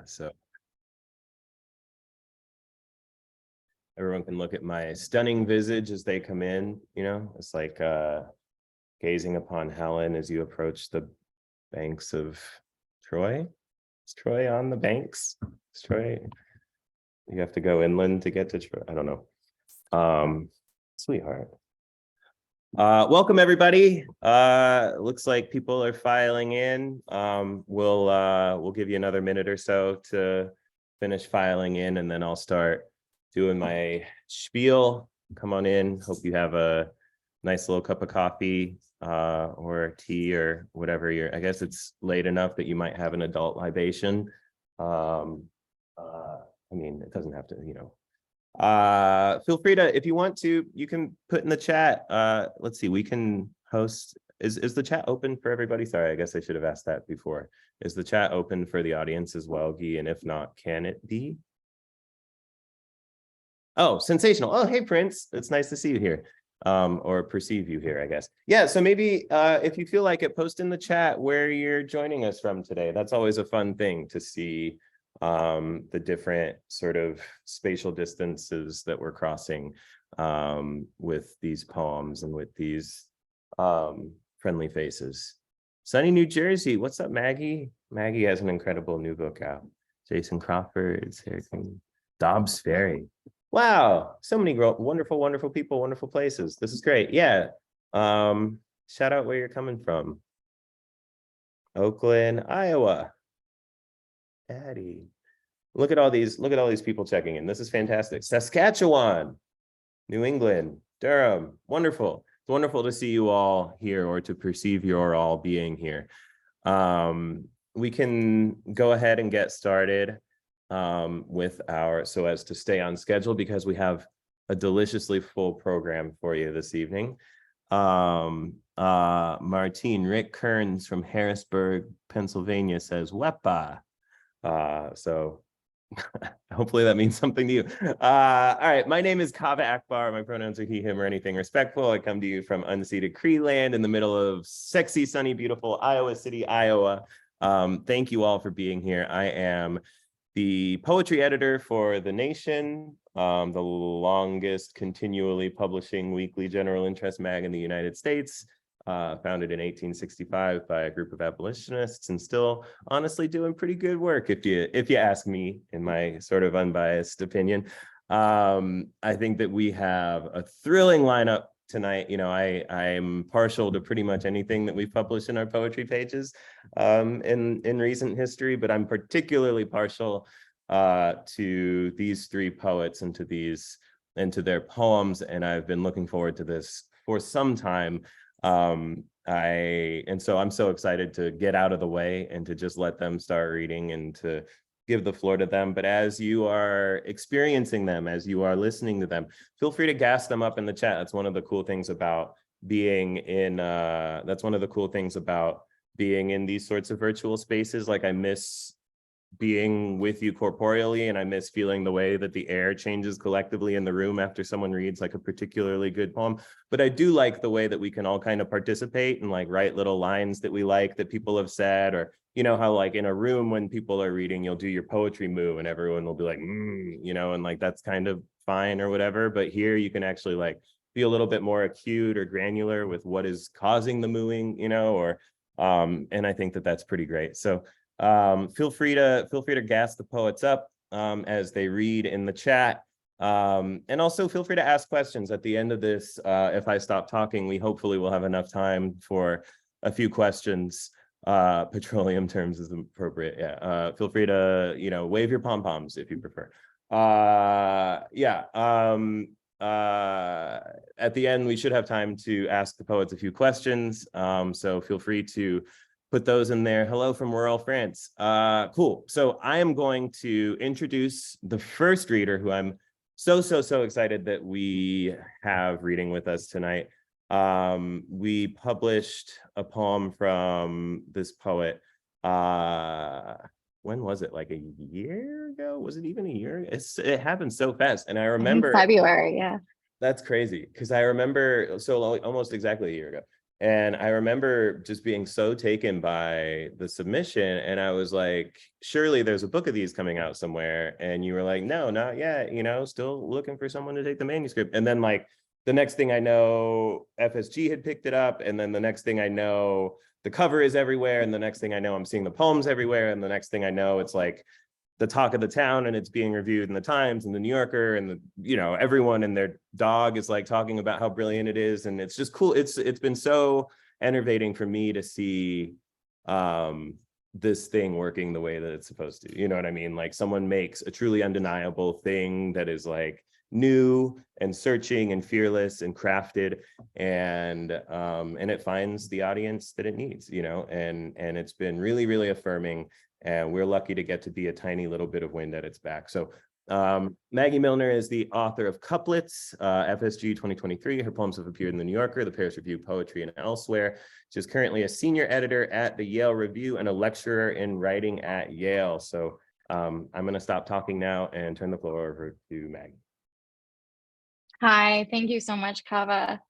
So everyone can look at my stunning visage as they come in. It's like gazing upon Helen as you approach the banks of Troy. Is Troy on the banks? Is Troy? You have to go inland to get to Troy. I don't know. Sweetheart. Welcome everybody. Looks like people are filing in. We'll give you another minute or so to finish filing in, and then I'll start doing my spiel. Come on in. Hope you have a nice little cup of coffee or tea or whatever I guess it's late enough that you might have an adult libation. I mean, it doesn't have to, feel free to, if you want to, you can put in the chat. Let's see, we can host. Is the chat open for everybody? Sorry, I guess I should have asked that before. Is the chat open for the audience as well, Guy? And if not, can it be? Oh, sensational. Oh, hey, Prince. It's nice to see you here. Or perceive you here, I guess. Yeah, so maybe if you feel like it, post in the chat where you're joining us from today. That's always a fun thing to see, the different sort of spatial distances that we're crossing with these poems and with these friendly faces. Sunny New Jersey, what's up, Maggie? Maggie has an incredible new book out. Jason Crawford's here. Dobbs Ferry. Wow, so many wonderful, wonderful people, wonderful places. This is great. Yeah. Shout out where you're coming from. Oakland, Iowa. Addie. Look at all these people checking in. This is fantastic. Saskatchewan, New England, Durham. Wonderful. It's wonderful to see you all here, or to perceive you're all being here. We can go ahead and get started with so as to stay on schedule, because we have a deliciously full program for you this evening. Martín, Rick Kearns from Harrisburg, Pennsylvania says, Wepa. So hopefully that means something to you. All right, my name is Kava Akbar. My pronouns are he, him, or anything respectful. I come to you from unceded Cree land in the middle of sexy, sunny, beautiful Iowa City, Iowa. Thank you all for being here. I am the poetry editor for The Nation, the longest continually publishing weekly general interest mag in the United States, founded in 1865 by a group of abolitionists, and still honestly doing pretty good work if you ask me, in my sort of unbiased opinion. I think that we have a thrilling lineup tonight. I'm partial to pretty much anything that we publish in our poetry pages in recent history, but I'm particularly partial to these three poets and to their poems, and I've been looking forward to this for some time. And so I'm so excited to get out of the way and to just let them start reading and to give the floor to them. But as you are experiencing them, as you are listening to them, feel free to gas them up in the chat. That's one of the cool things about being in these sorts of virtual spaces. Like, I miss being with you corporeally, and I miss feeling the way that the air changes collectively in the room after someone reads like a particularly good poem. But I do like the way that we can all kind of participate and like write little lines that we like that people have said, or how like in a room when people are reading, you'll do your poetry moo and everyone will be like, and like that's kind of fine or whatever. But here you can actually like be a little bit more acute or granular with what is causing the mooing, and I think that that's pretty great. So feel free to gas the poets up as they read in the chat, and also feel free to ask questions at the end of this. If I stop talking, we hopefully will have enough time for a few questions. Petroleum terms is appropriate. Yeah. Feel free to wave your pom-poms if you prefer. Yeah. At the end we should have time to ask the poets a few questions, so feel free to put those in there. Hello from rural France. Cool. So I am going to introduce the first reader, who I'm so excited that we have reading with us tonight. We published a poem from this poet. When was it? Like a year ago? Was it even a year? It happened so fast. And I remember February, yeah. That's crazy, because I remember almost exactly a year ago. And I remember just being so taken by the submission. And I was like, surely there's a book of these coming out somewhere. And you were like, no, not yet, still looking for someone to take the manuscript. And then like the next thing I know, FSG had picked it up. And then the next thing I know, the cover is everywhere. And the next thing I know, I'm seeing the poems everywhere. And the next thing I know, it's like the talk of the town, and it's being reviewed in the Times and the New Yorker, and everyone and their dog is like talking about how brilliant it is. And it's just cool. It's been so enervating for me to see this thing working the way that it's supposed to. You know what I mean? Like someone makes a truly undeniable thing that is like new and searching and fearless and crafted, and it finds the audience that it needs, and it's been really, really affirming. And we're lucky to get to be a tiny little bit of wind at its back. So Maggie Millner is the author of Couplets, FSG 2023. Her poems have appeared in the New Yorker, the Paris Review, Poetry, and elsewhere. She's currently a senior editor at the Yale Review and a lecturer in writing at Yale. So I'm going to stop talking now and turn the floor over to Maggie. Hi, thank you so much, Kava.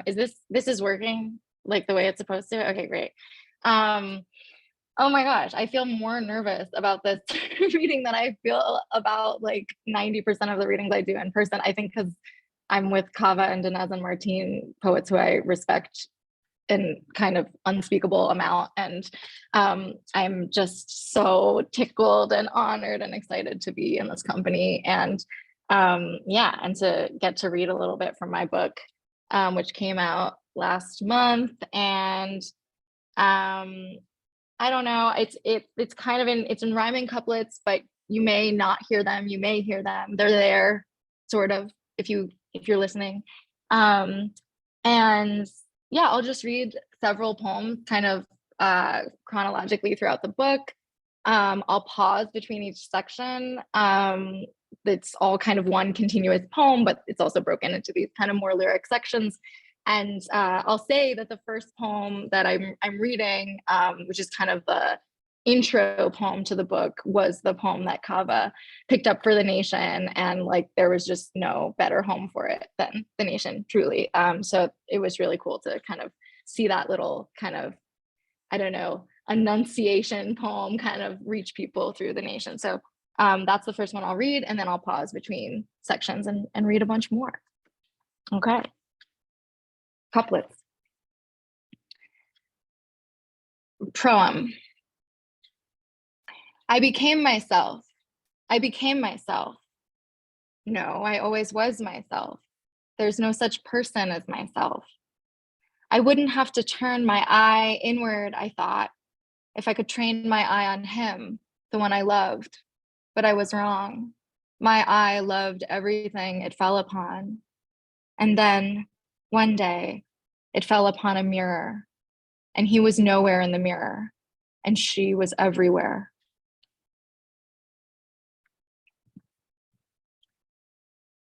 Is this is working like the way it's supposed to? Okay, great. Oh my gosh, I feel more nervous about this reading than I feel about like 90% of the readings I do in person. I think because I'm with Kava and Danez and Martín, poets who I respect in kind of unspeakable amount. And I'm just so tickled and honored and excited to be in this company. And yeah, and to get to read a little bit from my book, which came out last month. And I don't know, it's kind of it's in rhyming couplets, but you may not hear them, you may hear them. They're there, sort of, if you're listening. And yeah, I'll just read several poems kind of chronologically throughout the book. I'll pause between each section. It's all kind of one continuous poem, but it's also broken into these kind of more lyric sections. And I'll say that the first poem that I'm reading, which is kind of the intro poem to the book, was the poem that Kava picked up for The Nation. And like, there was just no better home for it than The Nation, truly. So it was really cool to kind of see that little kind of, I don't know, annunciation poem kind of reach people through The Nation. So that's the first one I'll read, and then I'll pause between sections and read a bunch more. Okay. Couplets. Proem. I became myself. I became myself. No, I always was myself. There's no such person as myself. I wouldn't have to turn my eye inward, I thought, if I could train my eye on him, the one I loved. But I was wrong. My eye loved everything it fell upon. And then, one day, it fell upon a mirror, and he was nowhere in the mirror, and she was everywhere.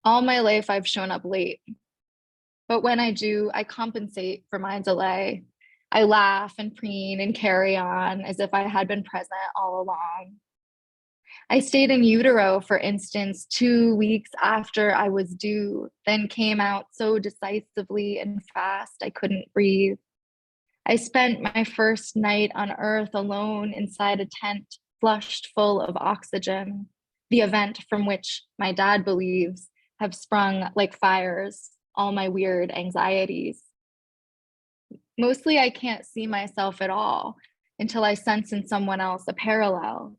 All my life, I've shown up late, but when I do, I compensate for my delay. I laugh and preen and carry on as if I had been present all along. I stayed in utero, for instance, 2 weeks after I was due, then came out so decisively and fast I couldn't breathe. I spent my first night on Earth alone inside a tent flushed full of oxygen, the event from which my dad believes have sprung like fires all my weird anxieties. Mostly I can't see myself at all until I sense in someone else a parallel,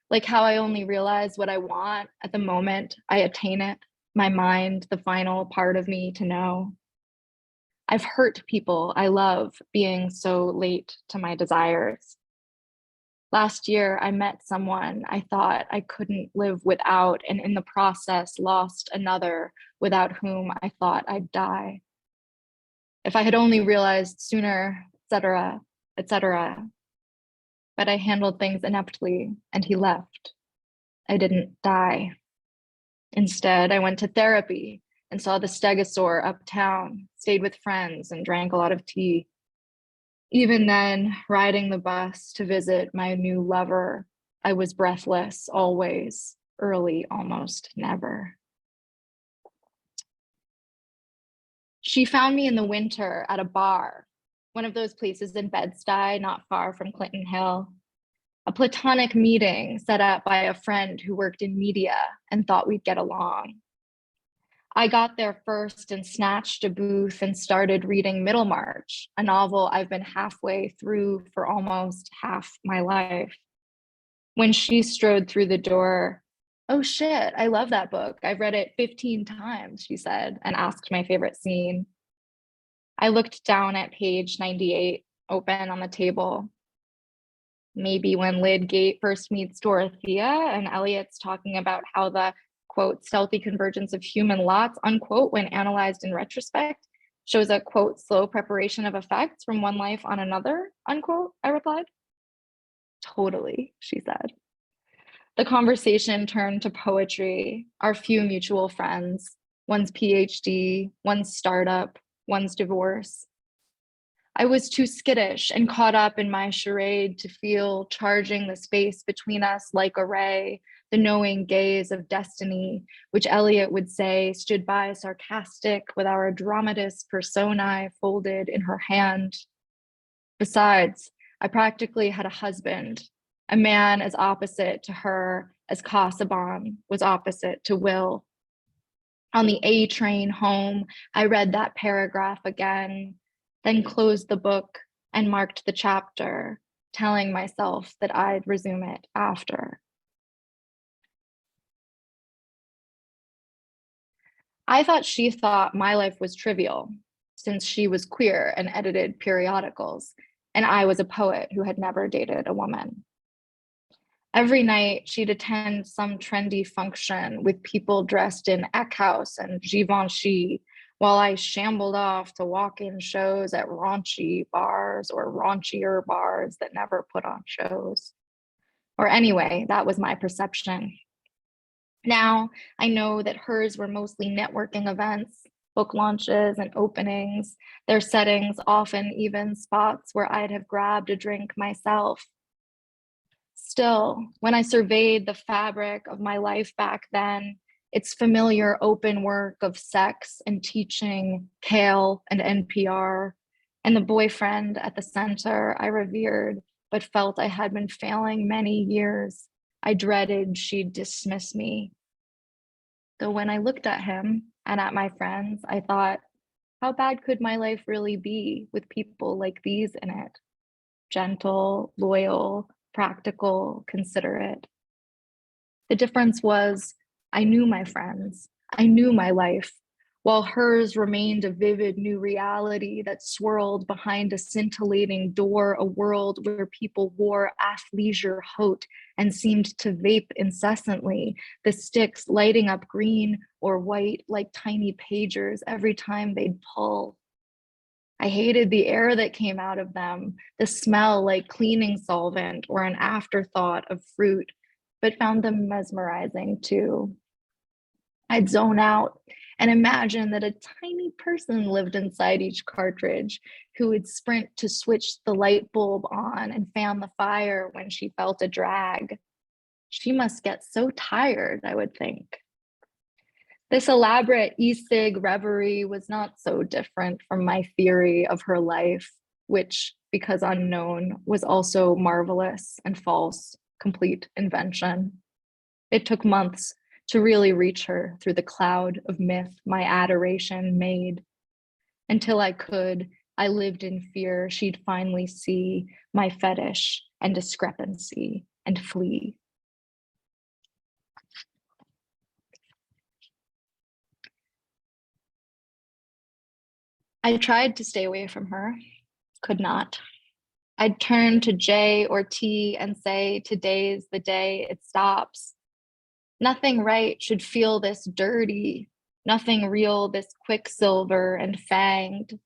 like how I only realize what I want at the moment I attain it, my mind, the final part of me to know. I've hurt people I love being so late to my desires. Last year, I met someone I thought I couldn't live without, and in the process lost another without whom I thought I'd die. If I had only realized sooner, etc., etc. But I handled things ineptly, and he left. I didn't die. Instead, I went to therapy and saw the stegosaur uptown, stayed with friends, and drank a lot of tea. Even then, riding the bus to visit my new lover, I was breathless always, early almost never. She found me in the winter at a bar, one of those places in Bed-Stuy, not far from Clinton Hill. A platonic meeting set up by a friend who worked in media and thought we'd get along. I got there first and snatched a booth and started reading Middlemarch, a novel I've been halfway through for almost half my life. When she strode through the door, "Oh shit, I love that book. I've read it 15 times," she said, and asked my favorite scene. I looked down at page 98, open on the table. Maybe when Lydgate first meets Dorothea and Eliot's talking about how the, quote, stealthy convergence of human lots, unquote, when analyzed in retrospect, shows a, quote, slow preparation of effects from one life on another, unquote, I replied. Totally, she said. The conversation turned to poetry, our few mutual friends, one's PhD, one's startup, one's divorce. I was too skittish and caught up in my charade to feel charging the space between us like a ray, the knowing gaze of destiny, which Eliot would say stood by sarcastic with our dramatis personae folded in her hand. Besides, I practically had a husband, a man as opposite to her as Casaubon was opposite to Will. On the A train home, I read that paragraph again, then closed the book and marked the chapter, telling myself that I'd resume it after. I thought she thought my life was trivial, since she was queer and edited periodicals, and I was a poet who had never dated a woman. Every night, she'd attend some trendy function with people dressed in Eckhouse and Givenchy, while I shambled off to walk-in shows at raunchy bars or raunchier bars that never put on shows. Or anyway, that was my perception. Now, I know that hers were mostly networking events, book launches and openings, their settings often even spots where I'd have grabbed a drink myself. Still, when I surveyed the fabric of my life back then, its familiar open work of sex and teaching, Kale and NPR, and the boyfriend at the center I revered but felt I had been failing many years, I dreaded she'd dismiss me. Though when I looked at him and at my friends, I thought, how bad could my life really be with people like these in it? Gentle, loyal, practical, considerate. The difference was I knew my friends, I knew my life, while hers remained a vivid new reality that swirled behind a scintillating door, a world where people wore athleisure haute and seemed to vape incessantly, the sticks lighting up green or white like tiny pagers every time they'd pull. I hated the air that came out of them, the smell like cleaning solvent or an afterthought of fruit, but found them mesmerizing too. I'd zone out and imagine that a tiny person lived inside each cartridge who would sprint to switch the light bulb on and fan the fire when she felt a drag. She must get so tired, I would think. This elaborate e-cig reverie was not so different from my theory of her life, which, because unknown, was also marvelous and false, complete invention. It took months to really reach her through the cloud of myth my adoration made. Until I could, I lived in fear she'd finally see my fetish and discrepancy and flee. I tried to stay away from her, could not. I'd turn to J or T and say, today's the day it stops. Nothing right should feel this dirty, nothing real this quicksilver and fanged.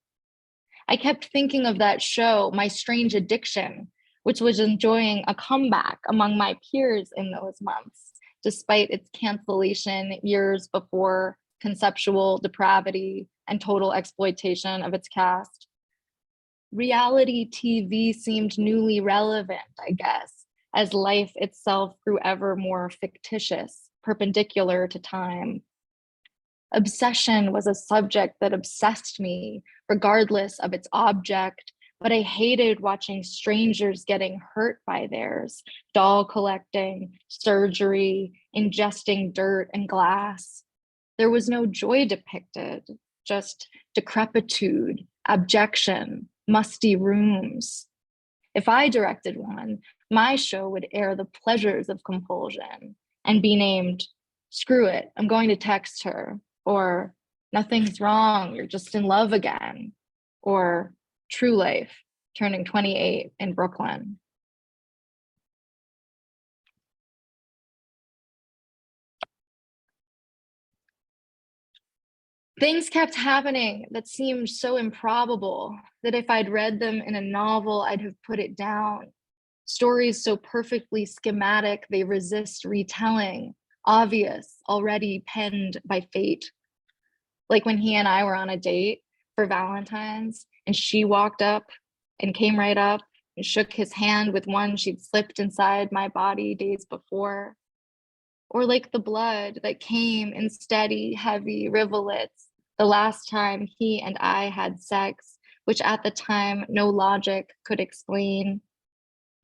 I kept thinking of that show, My Strange Addiction, which was enjoying a comeback among my peers in those months, despite its cancellation years before conceptual depravity and total exploitation of its cast. Reality TV seemed newly relevant, I guess, as life itself grew ever more fictitious, perpendicular to time. Obsession was a subject that obsessed me, regardless of its object, but I hated watching strangers getting hurt by theirs, doll collecting, surgery, ingesting dirt and glass. There was no joy depicted, just decrepitude, abjection, musty rooms. If I directed one, my show would air the pleasures of compulsion and be named, "Screw it, I'm going to text her," or "Nothing's wrong, you're just in love again," or "True Life, turning 28 in Brooklyn." Things kept happening that seemed so improbable that if I'd read them in a novel, I'd have put it down. Stories so perfectly schematic, they resist retelling, obvious, already penned by fate. Like when he and I were on a date for Valentine's, and she walked up and came right up and shook his hand with one she'd slipped inside my body days before. Or like the blood that came in steady, heavy rivulets the last time he and I had sex, which at the time no logic could explain.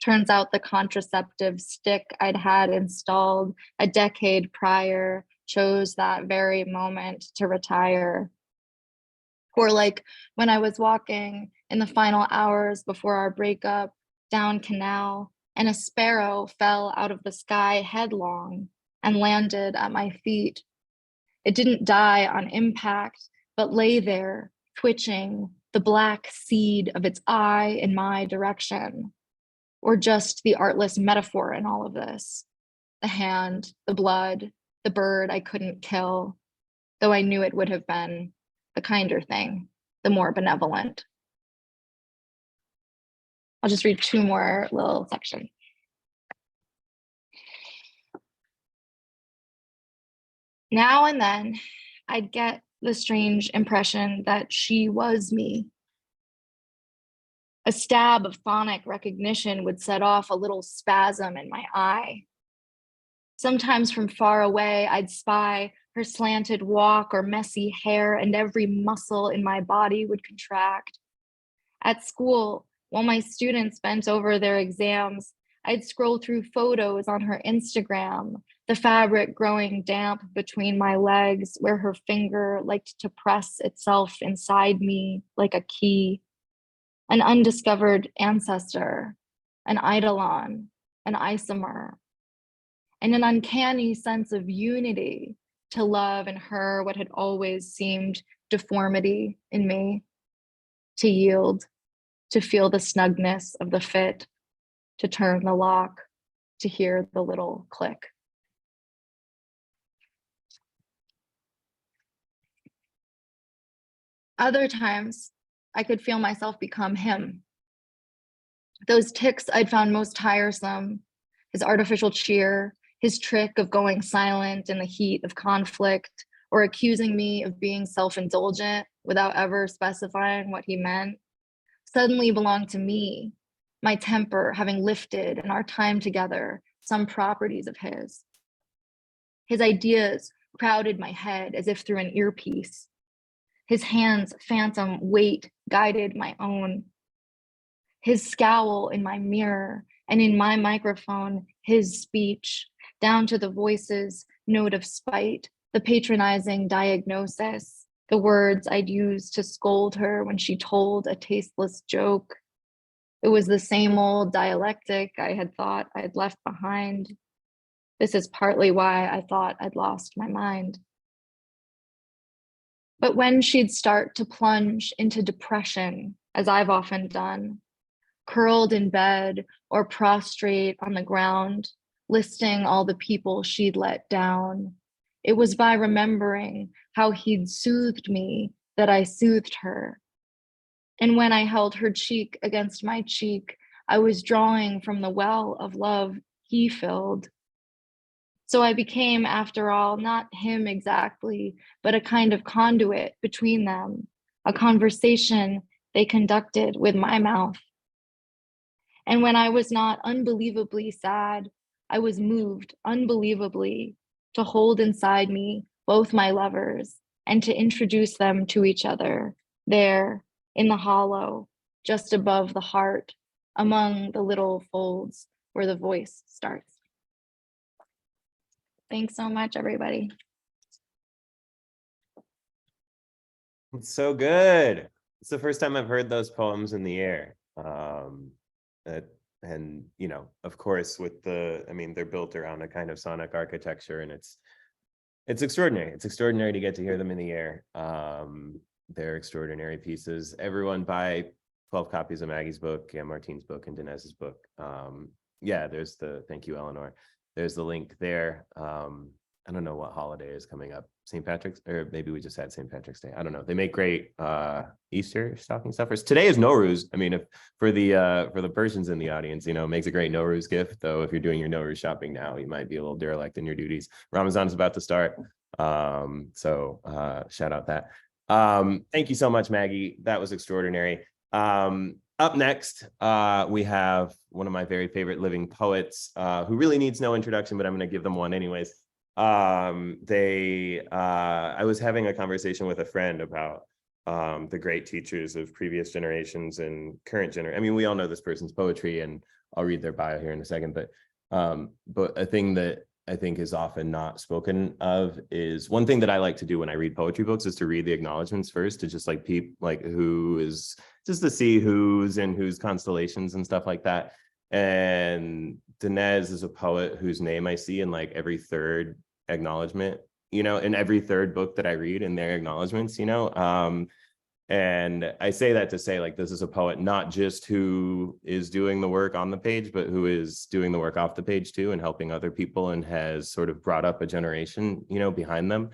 Turns out the contraceptive stick I'd had installed a decade prior chose that very moment to retire. Or like when I was walking in the final hours before our breakup down Canal, and a sparrow fell out of the sky headlong and landed at my feet. It didn't die on impact, but lay there, twitching, the black seed of its eye in my direction. Or just the artless metaphor in all of this. The hand, the blood, the bird I couldn't kill, though I knew it would have been the kinder thing, the more benevolent. I'll just read two more little sections. Now and then, I'd get the strange impression that she was me. A stab of phonic recognition would set off a little spasm in my eye. Sometimes from far away, I'd spy her slanted walk or messy hair, and every muscle in my body would contract. At school, while my students bent over their exams, I'd scroll through photos on her Instagram, the fabric growing damp between my legs where her finger liked to press itself inside me like a key. An undiscovered ancestor, an eidolon, an isomer, and an uncanny sense of unity to love in her what had always seemed deformity in me, to yield, to feel the snugness of the fit, to turn the lock, to hear the little click. Other times, I could feel myself become him. Those tics I'd found most tiresome, his artificial cheer, his trick of going silent in the heat of conflict, or accusing me of being self-indulgent without ever specifying what he meant, suddenly belonged to me, my temper having lifted in our time together some properties of his. His ideas crowded my head as if through an earpiece. His hand's phantom weight guided my own. His scowl in my mirror, and in my microphone, his speech, down to the voice's note of spite, the patronizing diagnosis, the words I'd use to scold her when she told a tasteless joke. It was the same old dialectic I had thought I'd left behind. This is partly why I thought I'd lost my mind. But when she'd start to plunge into depression, as I've often done, curled in bed or prostrate on the ground, listing all the people she'd let down, it was by remembering how he'd soothed me that I soothed her. And when I held her cheek against my cheek, I was drawing from the well of love he filled. So I became, after all, not him exactly, but a kind of conduit between them, a conversation they conducted with my mouth. And when I was not unbelievably sad, I was moved unbelievably to hold inside me both my lovers and to introduce them to each other there in the hollow, just above the heart, among the little folds where the voice starts. Thanks so much, everybody. It's so good. It's the first time I've heard those poems in the air. And you know, of course, with they're built around a kind of sonic architecture, and it's extraordinary. It's extraordinary to get to hear them in the air. They're extraordinary pieces. Everyone buy 12 copies of Maggie's book and Martin's book and Danez's book. Yeah, there's thank you, Eleanor. There's the link there. I don't know what holiday is coming up. St. Patrick's, or maybe we just had St. Patrick's Day. I don't know. They make great Easter stocking stuffers. Today is Nowruz. I mean, if for the Persians in the audience, you know, makes a great Nowruz gift. Though if you're doing your Nowruz shopping now, you might be a little derelict in your duties. Ramadan is about to start. So shout out that. Thank you so much, Maggie. That was extraordinary. Up next, we have one of my very favorite living poets who really needs no introduction, but I'm going to give them one anyways. I was having a conversation with a friend about the great teachers of previous generations and current generation. I mean, we all know this person's poetry, and I'll read their bio here in a second, but a thing that I think is often not spoken of is one thing that I like to do when I read poetry books is to read the acknowledgements first, to just like who is, just to see who's in whose constellations and stuff like that. And Danez is a poet whose name I see in like every third acknowledgement, you know, in every third book that I read in their acknowledgements, you know. And I say that to say, like, this is a poet not just who is doing the work on the page, but who is doing the work off the page too, and helping other people, and has sort of brought up a generation, you know, behind them,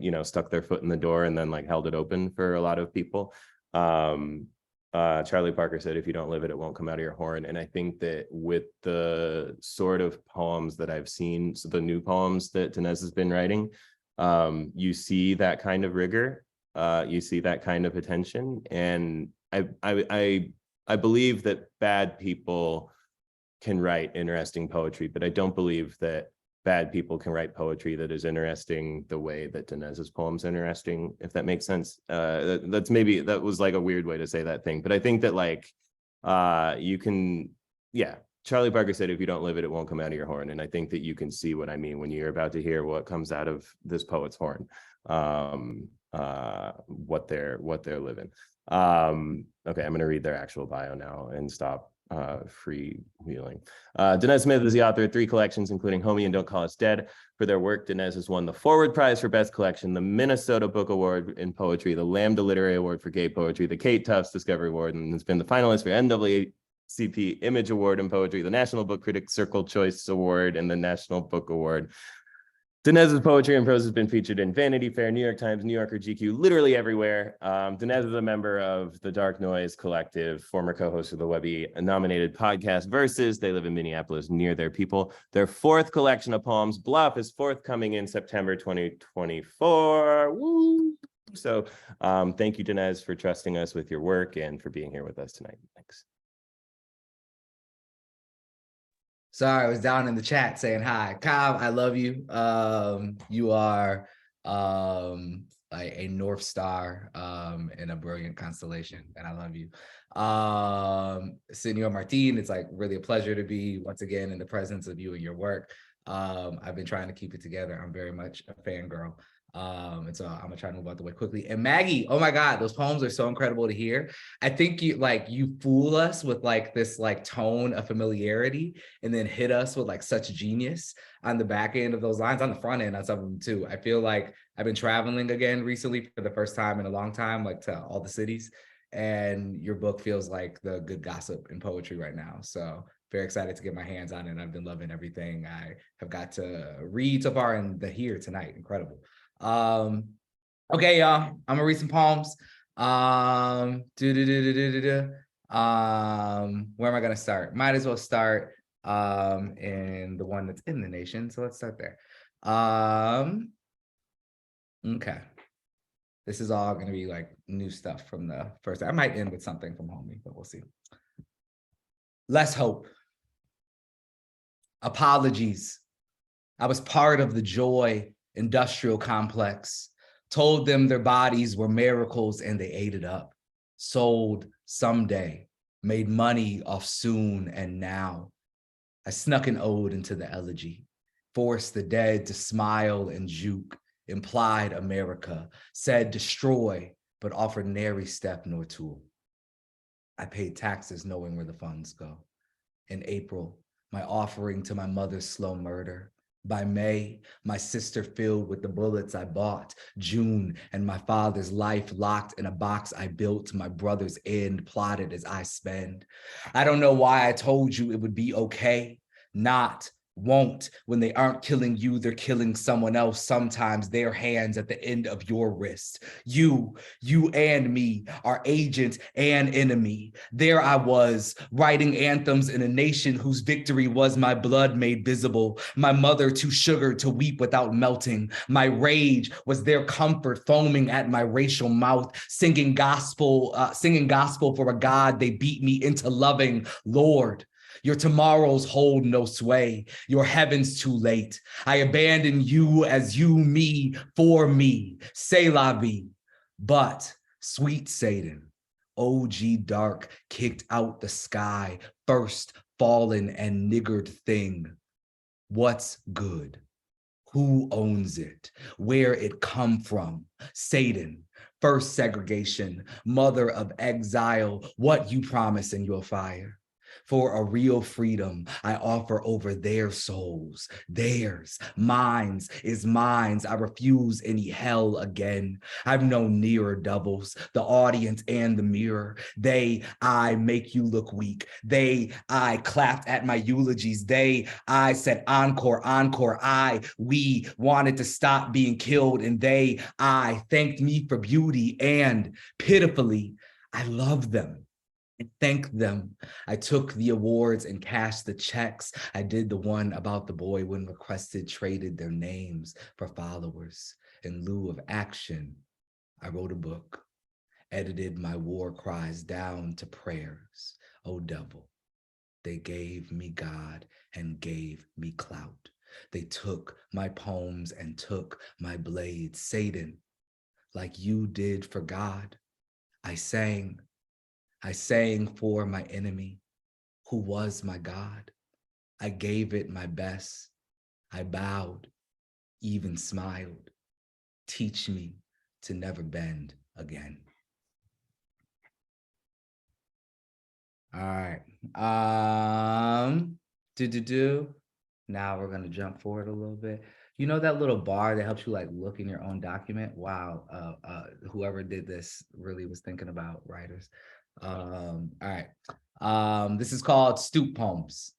you know, stuck their foot in the door and then like held it open for a lot of people. Charlie Parker said, if you don't live it, it won't come out of your horn. And I think that with the sort of poems that I've seen, so the new poems that Danez has been writing, you see that kind of rigor. You see that kind of attention, and I believe that bad people can write interesting poetry, but I don't believe that bad people can write poetry that is interesting the way that Danez's poem's interesting, if that makes sense. That's maybe, that was like a weird way to say that thing, but I think that like you can, yeah. Charlie Parker said, if you don't live it, it won't come out of your horn. And I think that you can see what I mean when you're about to hear what comes out of this poet's horn. What they're living. Okay, I'm going to read their actual bio now and stop freewheeling. Danez Smith is the author of 3 collections, including Homie and Don't Call Us Dead. For their work, Danez has won the Forward Prize for Best Collection, the Minnesota Book Award in Poetry, the Lambda Literary Award for Gay Poetry, the Kate Tufts Discovery Award, and has been the finalist for NAACP Image Award in Poetry, the National Book Critics Circle Choice Award, and the National Book Award. Danez's poetry and prose has been featured in Vanity Fair, New York Times, New Yorker, GQ, literally everywhere. Danez is a member of the Dark Noise Collective, former co-host of the Webby-nominated podcast Versus. They live in Minneapolis, near their people. Their 4th collection of poems, Bluff, is forthcoming in September 2024. Woo! So thank you, Danez, for trusting us with your work and for being here with us tonight. Thanks. Sorry, I was down in the chat saying hi. Kyle, I love you. You are like a North Star in a brilliant constellation, and I love you. Senor Martin, it's like really a pleasure to be once again in the presence of you and your work. I've been trying to keep it together. I'm very much a fangirl. And so I'm gonna try to move out the way quickly. And Maggie, oh my God, those poems are so incredible to hear. I think you fool us with like this like tone of familiarity, and then hit us with like such genius on the back end of those lines, on the front end on some of them too. I feel like I've been traveling again recently for the first time in a long time, like to all the cities, and your book feels like the good gossip in poetry right now. So very excited to get my hands on it. I've been loving everything I have got to read so far, and the here tonight, incredible. Okay, y'all, I'm gonna read some poems. Where am I gonna start? Might as well start in the one that's in the nation. So let's start there. Okay. This is all gonna be like new stuff from the first. I might end with something from Homie, but we'll see. Less hope. Apologies. I was part of the joy industrial complex, told them their bodies were miracles and they ate it up. sold someday, made money off soon and now. I snuck an ode into the elegy, forced the dead to smile and juke, implied America, said destroy, but offered nary step nor tool. I paid taxes knowing where the funds go. In April, my offering to my mother's slow murder. By May, my sister filled with the bullets I bought. June, and my father's life locked in a box I built to my brother's end, plotted as I spend. I don't know why I told you it would be okay. Not, won't. When they aren't killing you, they're killing someone else. Sometimes their hands at the end of your wrist. You and me are agent and enemy. There I was, writing anthems in a nation whose victory was my blood made visible. My mother too sugared to weep without melting. My rage was their comfort foaming at my racial mouth, singing gospel for a God they beat me into loving. Lord, your tomorrows hold no sway. Your heaven's too late. I abandon you as you me for me. C'est la vie. But sweet Satan, OG dark kicked out the sky, first fallen and niggered thing. What's good? Who owns it? Where it come from? Satan, first segregation, mother of exile, what you promise in your fire? For a real freedom, I offer over their souls. Theirs, mine's is mine's. I refuse any hell again. I've known nearer doubles, the audience and the mirror. I make you look weak. I clapped at my eulogies. I said encore, encore. We wanted to stop being killed, and I thanked me for beauty, and pitifully, I loved them. And thank them. I took the awards and cashed the checks. I did the one about the boy when requested traded their names for followers. In lieu of action, I wrote a book, edited my war cries down to prayers. Oh devil, they gave me God and gave me clout. They took my poems and took my blades. Satan, like you did for God, I sang for my enemy, who was my God. I gave it my best. I bowed, even smiled. Teach me to never bend again. All right. Now we're gonna jump forward a little bit. You know that little bar that helps you like look in your own document? Wow. Whoever did this really was thinking about writers. All right. This is called Stoop Poems.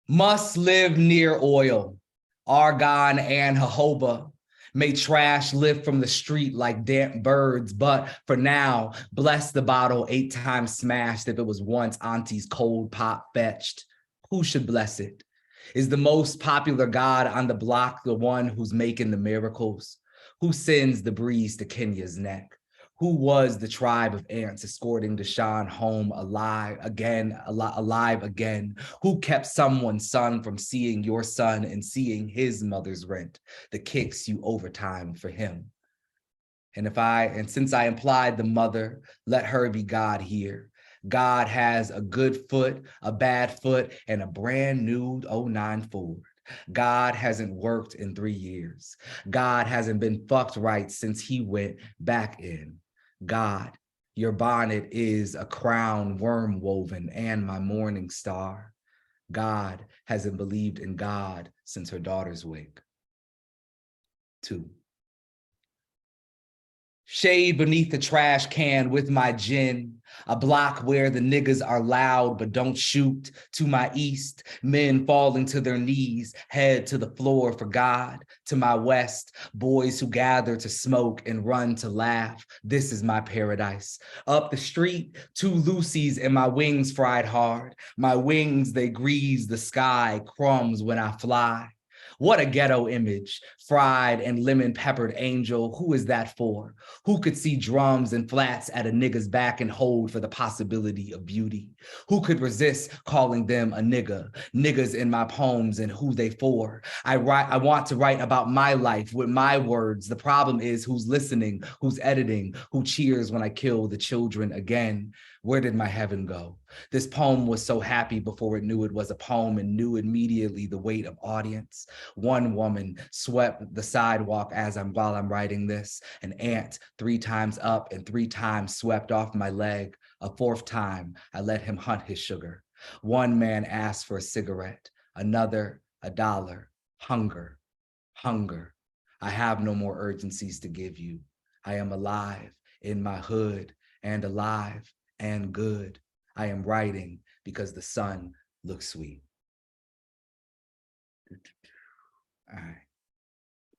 Must live near oil, argon and jojoba. May trash live from the street like damp birds, but for now, bless the bottle 8 times smashed if it was once auntie's cold pop fetched. Who should bless it? Is the most popular god on the block the one who's making the miracles? Who sends the breeze to Kenya's neck? Who was the tribe of ants escorting Deshaun home alive again? Who kept someone's son from seeing your son and seeing his mother's rent? The kicks you overtime for him. And since I implied the mother, let her be God here. God has a good foot, a bad foot, and a brand new 09 Ford. God hasn't worked in 3 years. God hasn't been fucked right since he went back in. God, your bonnet is a crown worm woven and my morning star. God hasn't believed in God since her daughter's wake. 2. Shade beneath the trash can with my gin, a block where the niggas are loud but don't shoot. To my east, men falling to their knees, head to the floor for God. To my west, boys who gather to smoke and run to laugh. This is my paradise. Up the street, 2 Lucy's and my wings fried hard. My wings, they grease the sky, crumbs when I fly. What a ghetto image, fried and lemon peppered angel. Who is that for? Who could see drums and flats at a nigga's back and hold for the possibility of beauty? Who could resist calling them a nigga? Niggas in my poems and who they for? I want to write about my life with my words. The problem is who's listening, who's editing, who cheers when I kill the children again. Where did my heaven go? This poem was so happy before it knew it was a poem and knew immediately the weight of audience. One woman swept the sidewalk while I'm writing this. An ant 3 times up and 3 times swept off my leg. A 4th time, I let him hunt his sugar. One man asked for a cigarette, another $1. Hunger, hunger. I have no more urgencies to give you. I am alive in my hood and alive and good. I am writing because the sun looks sweet. All right.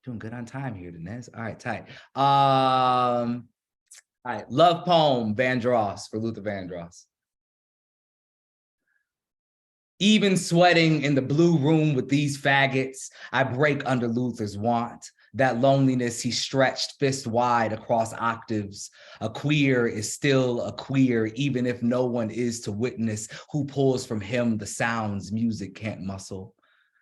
Doing good on time here, Danez. All right, tight. All right, love poem, Vandross, for Luther Vandross. Even sweating in the blue room with these faggots, I break under Luther's want. That loneliness he stretched fist wide across octaves. A queer is still a queer, even if no one is to witness who pulls from him the sounds music can't muscle.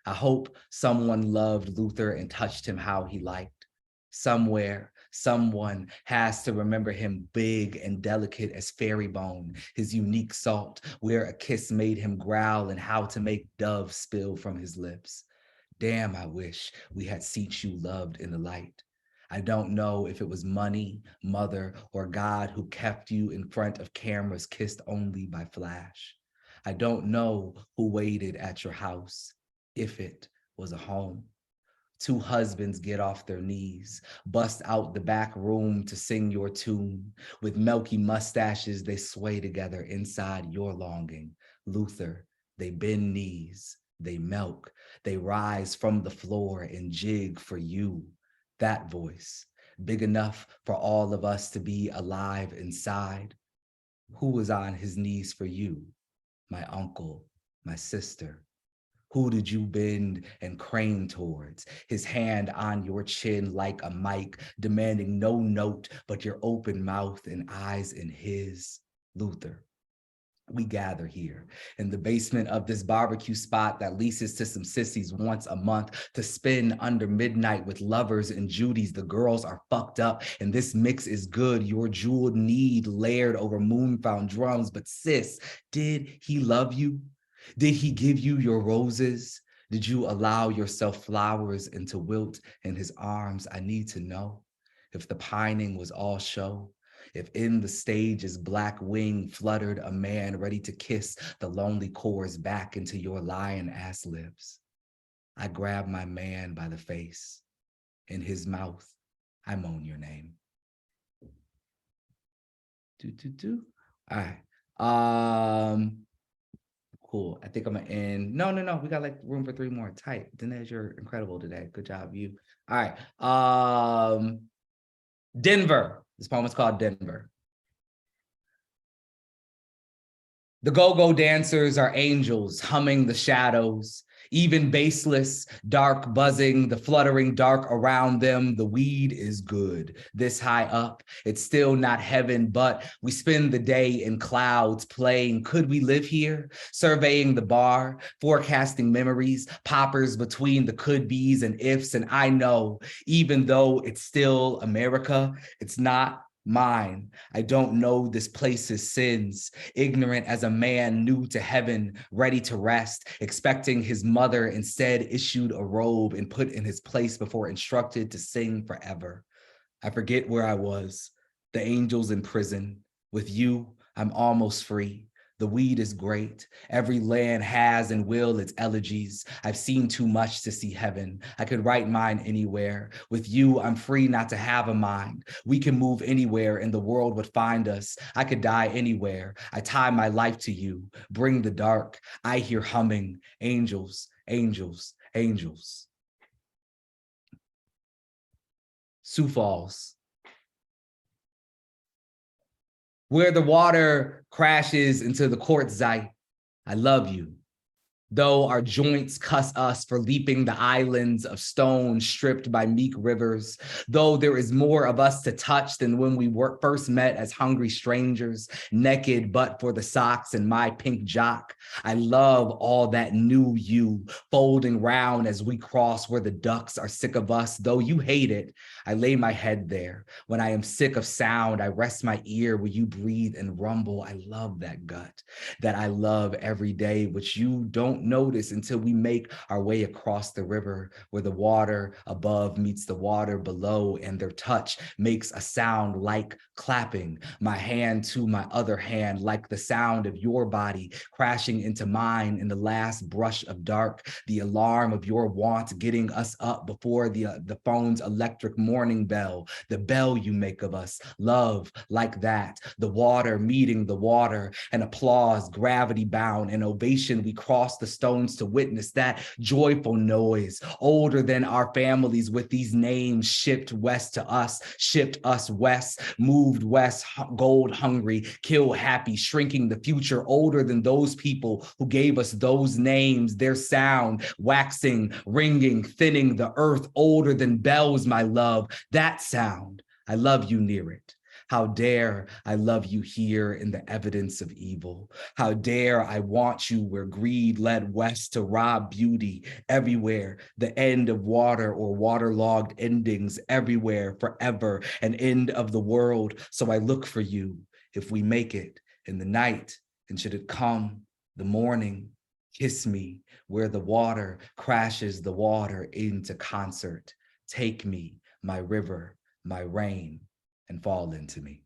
I hope someone loved Luther and touched him how he liked. Somewhere, someone has to remember him big and delicate as fairy bone, his unique salt, where a kiss made him growl and how to make doves spill from his lips. Damn, I wish we had seats you loved in the light. I don't know if it was money, mother, or God who kept you in front of cameras kissed only by flash. I don't know who waited at your house, if it was a home. 2 husbands get off their knees, bust out the back room to sing your tune. With milky mustaches, they sway together inside your longing. Luther, they bend knees, they milk, they rise from the floor and jig for you. That voice, big enough for all of us to be alive inside. Who was on his knees for you? My uncle, my sister. Who did you bend and crane towards? His hand on your chin like a mic, demanding no note but your open mouth and eyes in his. Luther, we gather here in the basement of this barbecue spot that leases to some sissies once a month to spend under midnight with lovers and Judies. The girls are fucked up and this mix is good. Your jeweled need layered over moon-found drums. But sis, did he love you? Did he give you your roses? Did you allow yourself flowers and to wilt in his arms? I need to know if the pining was all show, if in the stage's black wing fluttered a man ready to kiss the lonely chorus back into your lion-ass lips. I grab my man by the face. In his mouth, I moan your name. All right. Cool. I think I'm gonna end. No. We got like room for 3 more. Tight. Danez, you're incredible today. Good job, you. All right. Denver. This poem is called Denver. The go-go dancers are angels humming the shadows, even baseless, dark buzzing, the fluttering dark around them. The weed is good. This high up, it's still not heaven, but we spend the day in clouds playing. Could we live here? Surveying the bar, forecasting memories, poppers between the could-be's and ifs. And I know, even though it's still America, it's not mine. I don't know this place's sins, ignorant as a man new to heaven, ready to rest, expecting his mother instead issued a robe and put in his place before instructed to sing forever. I forget where I was, the angels in prison. With you, I'm almost free. The weed is great. Every land has and will its elegies. I've seen too much to see heaven. I could write mine anywhere. With you, I'm free not to have a mind. We can move anywhere and the world would find us. I could die anywhere. I tie my life to you. Bring the dark. I hear humming. Angels, angels, angels. Sioux Falls. Where the water crashes into the quartzite. I love you. Though our joints cuss us for leaping the islands of stone stripped by meek rivers, though there is more of us to touch than when we were first met as hungry strangers, naked but for the socks in my pink jock, I love all that new you folding round as we cross where the ducks are sick of us. Though you hate it, I lay my head there. When I am sick of sound, I rest my ear where you breathe and rumble. I love that gut that I love every day, which you don't notice until we make our way across the river where the water above meets the water below, and their touch makes a sound like clapping, my hand to my other hand, like the sound of your body crashing into mine in the last brush of dark, the alarm of your want getting us up before the phone's electric morning bell, the bell you make of us, love like that, the water meeting the water, and applause gravity bound, and ovation we cross the stones to witness that joyful noise, older than our families, with these names shipped west to us, shipped us west, moved west, gold hungry, kill happy, shrinking the future, older than those people who gave us those names, their sound waxing, ringing, thinning the earth, older than bells, my love, that sound, I love you near it. How dare I love you here in the evidence of evil? How dare I want you where greed led west to rob beauty everywhere, the end of water or waterlogged endings everywhere, forever, an end of the world. So I look for you if we make it in the night, and should it come the morning, kiss me where the water crashes the water into concert. Take me, my river, my rain, and fall into me.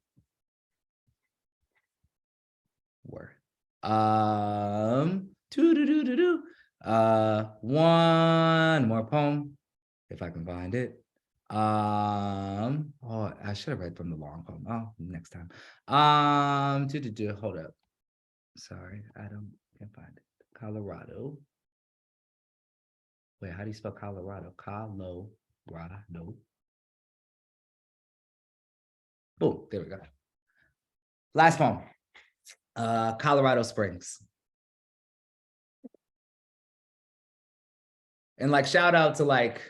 Word. One more poem, if I can find it. Oh, I should have read from the long poem. Oh, next time. Hold up. Sorry, can't find it. Colorado. Wait, how do you spell Colorado? Colorado. Boom, there we go. Last poem, Colorado Springs. And like, shout out to like,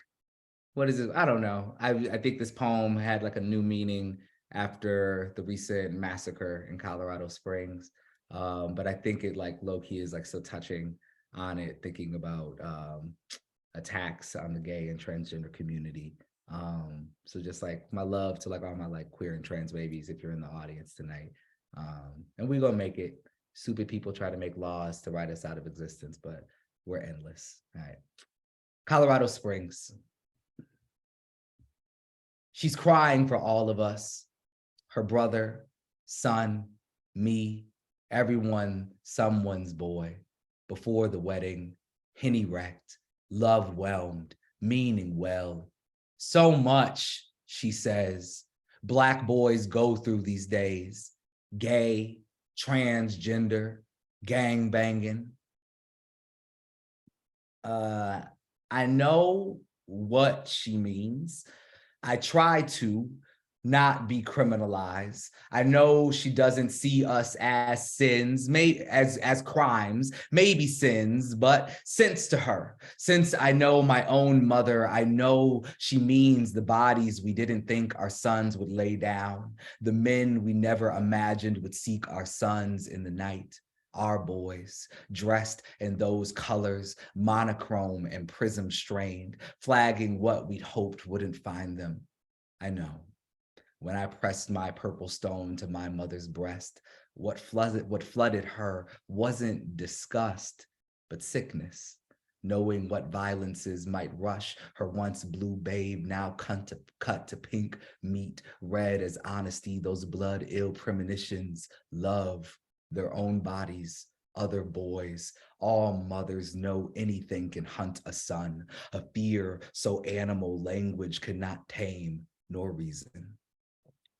what is it? I don't know. I think this poem had like a new meaning after the recent massacre in Colorado Springs. But I think it like low-key is like so touching on it, thinking about attacks on the gay and transgender community. So just like my love to like all my like queer and trans babies, if you're in the audience tonight. And we're gonna make it. Stupid people try to make laws to write us out of existence, but we're endless. All right. Colorado Springs. She's crying for all of us, her brother, son, me, everyone, someone's boy. Before the wedding, henny wrecked, love whelmed, meaning well. So much, she says, Black boys go through these days, gay, transgender, gang banging. I know what she means. I try to not be criminalized. I know she doesn't see us as sins, as crimes, maybe sins, but since to her. Since I know my own mother, I know she means the bodies we didn't think our sons would lay down, the men we never imagined would seek our sons in the night. Our boys, dressed in those colors, monochrome and prism strained, flagging what we'd hoped wouldn't find them. I know. When I pressed my purple stone to my mother's breast, what flooded her wasn't disgust, but sickness, knowing what violences might rush her once blue babe, now cut to pink meat, red as honesty, those blood-ill premonitions, love, their own bodies, other boys. All mothers know anything can hunt a son, a fear so animal language could not tame nor reason.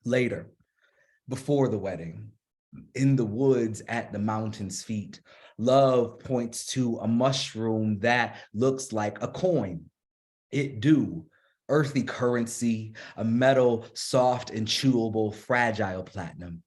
Later, before the wedding, in the woods at the mountain's feet, love points to a mushroom that looks like a coin. It do. Earthy currency, a metal, soft and chewable, fragile platinum.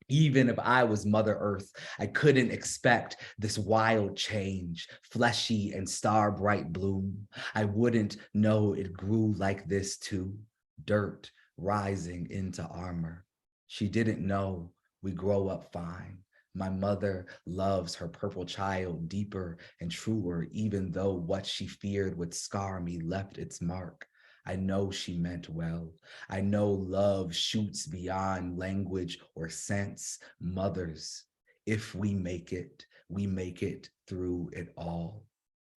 Even if I was Mother Earth, I couldn't expect this wild change, fleshy and star-bright bloom. I wouldn't know it grew like this too, dirt rising into armor. She didn't know we grow up fine. My mother loves her purple child deeper and truer, even though what she feared would scar me left its mark. I know she meant well. I know love shoots beyond language or sense. Mothers, if we make it through it all.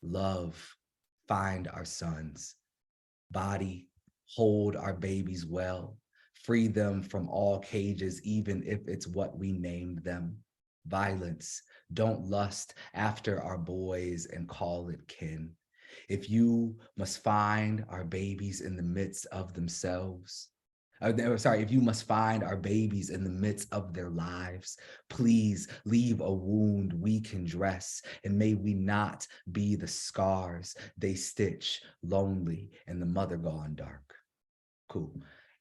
Love, find our sons. Body, hold our babies well. Free them from all cages, even if it's what we named them. Violence, don't lust after our boys and call it kin. If you must find our babies in the midst of themselves, if you must find our babies in the midst of their lives, please leave a wound we can dress, and may we not be the scars they stitch, lonely and the mother gone dark. Cool.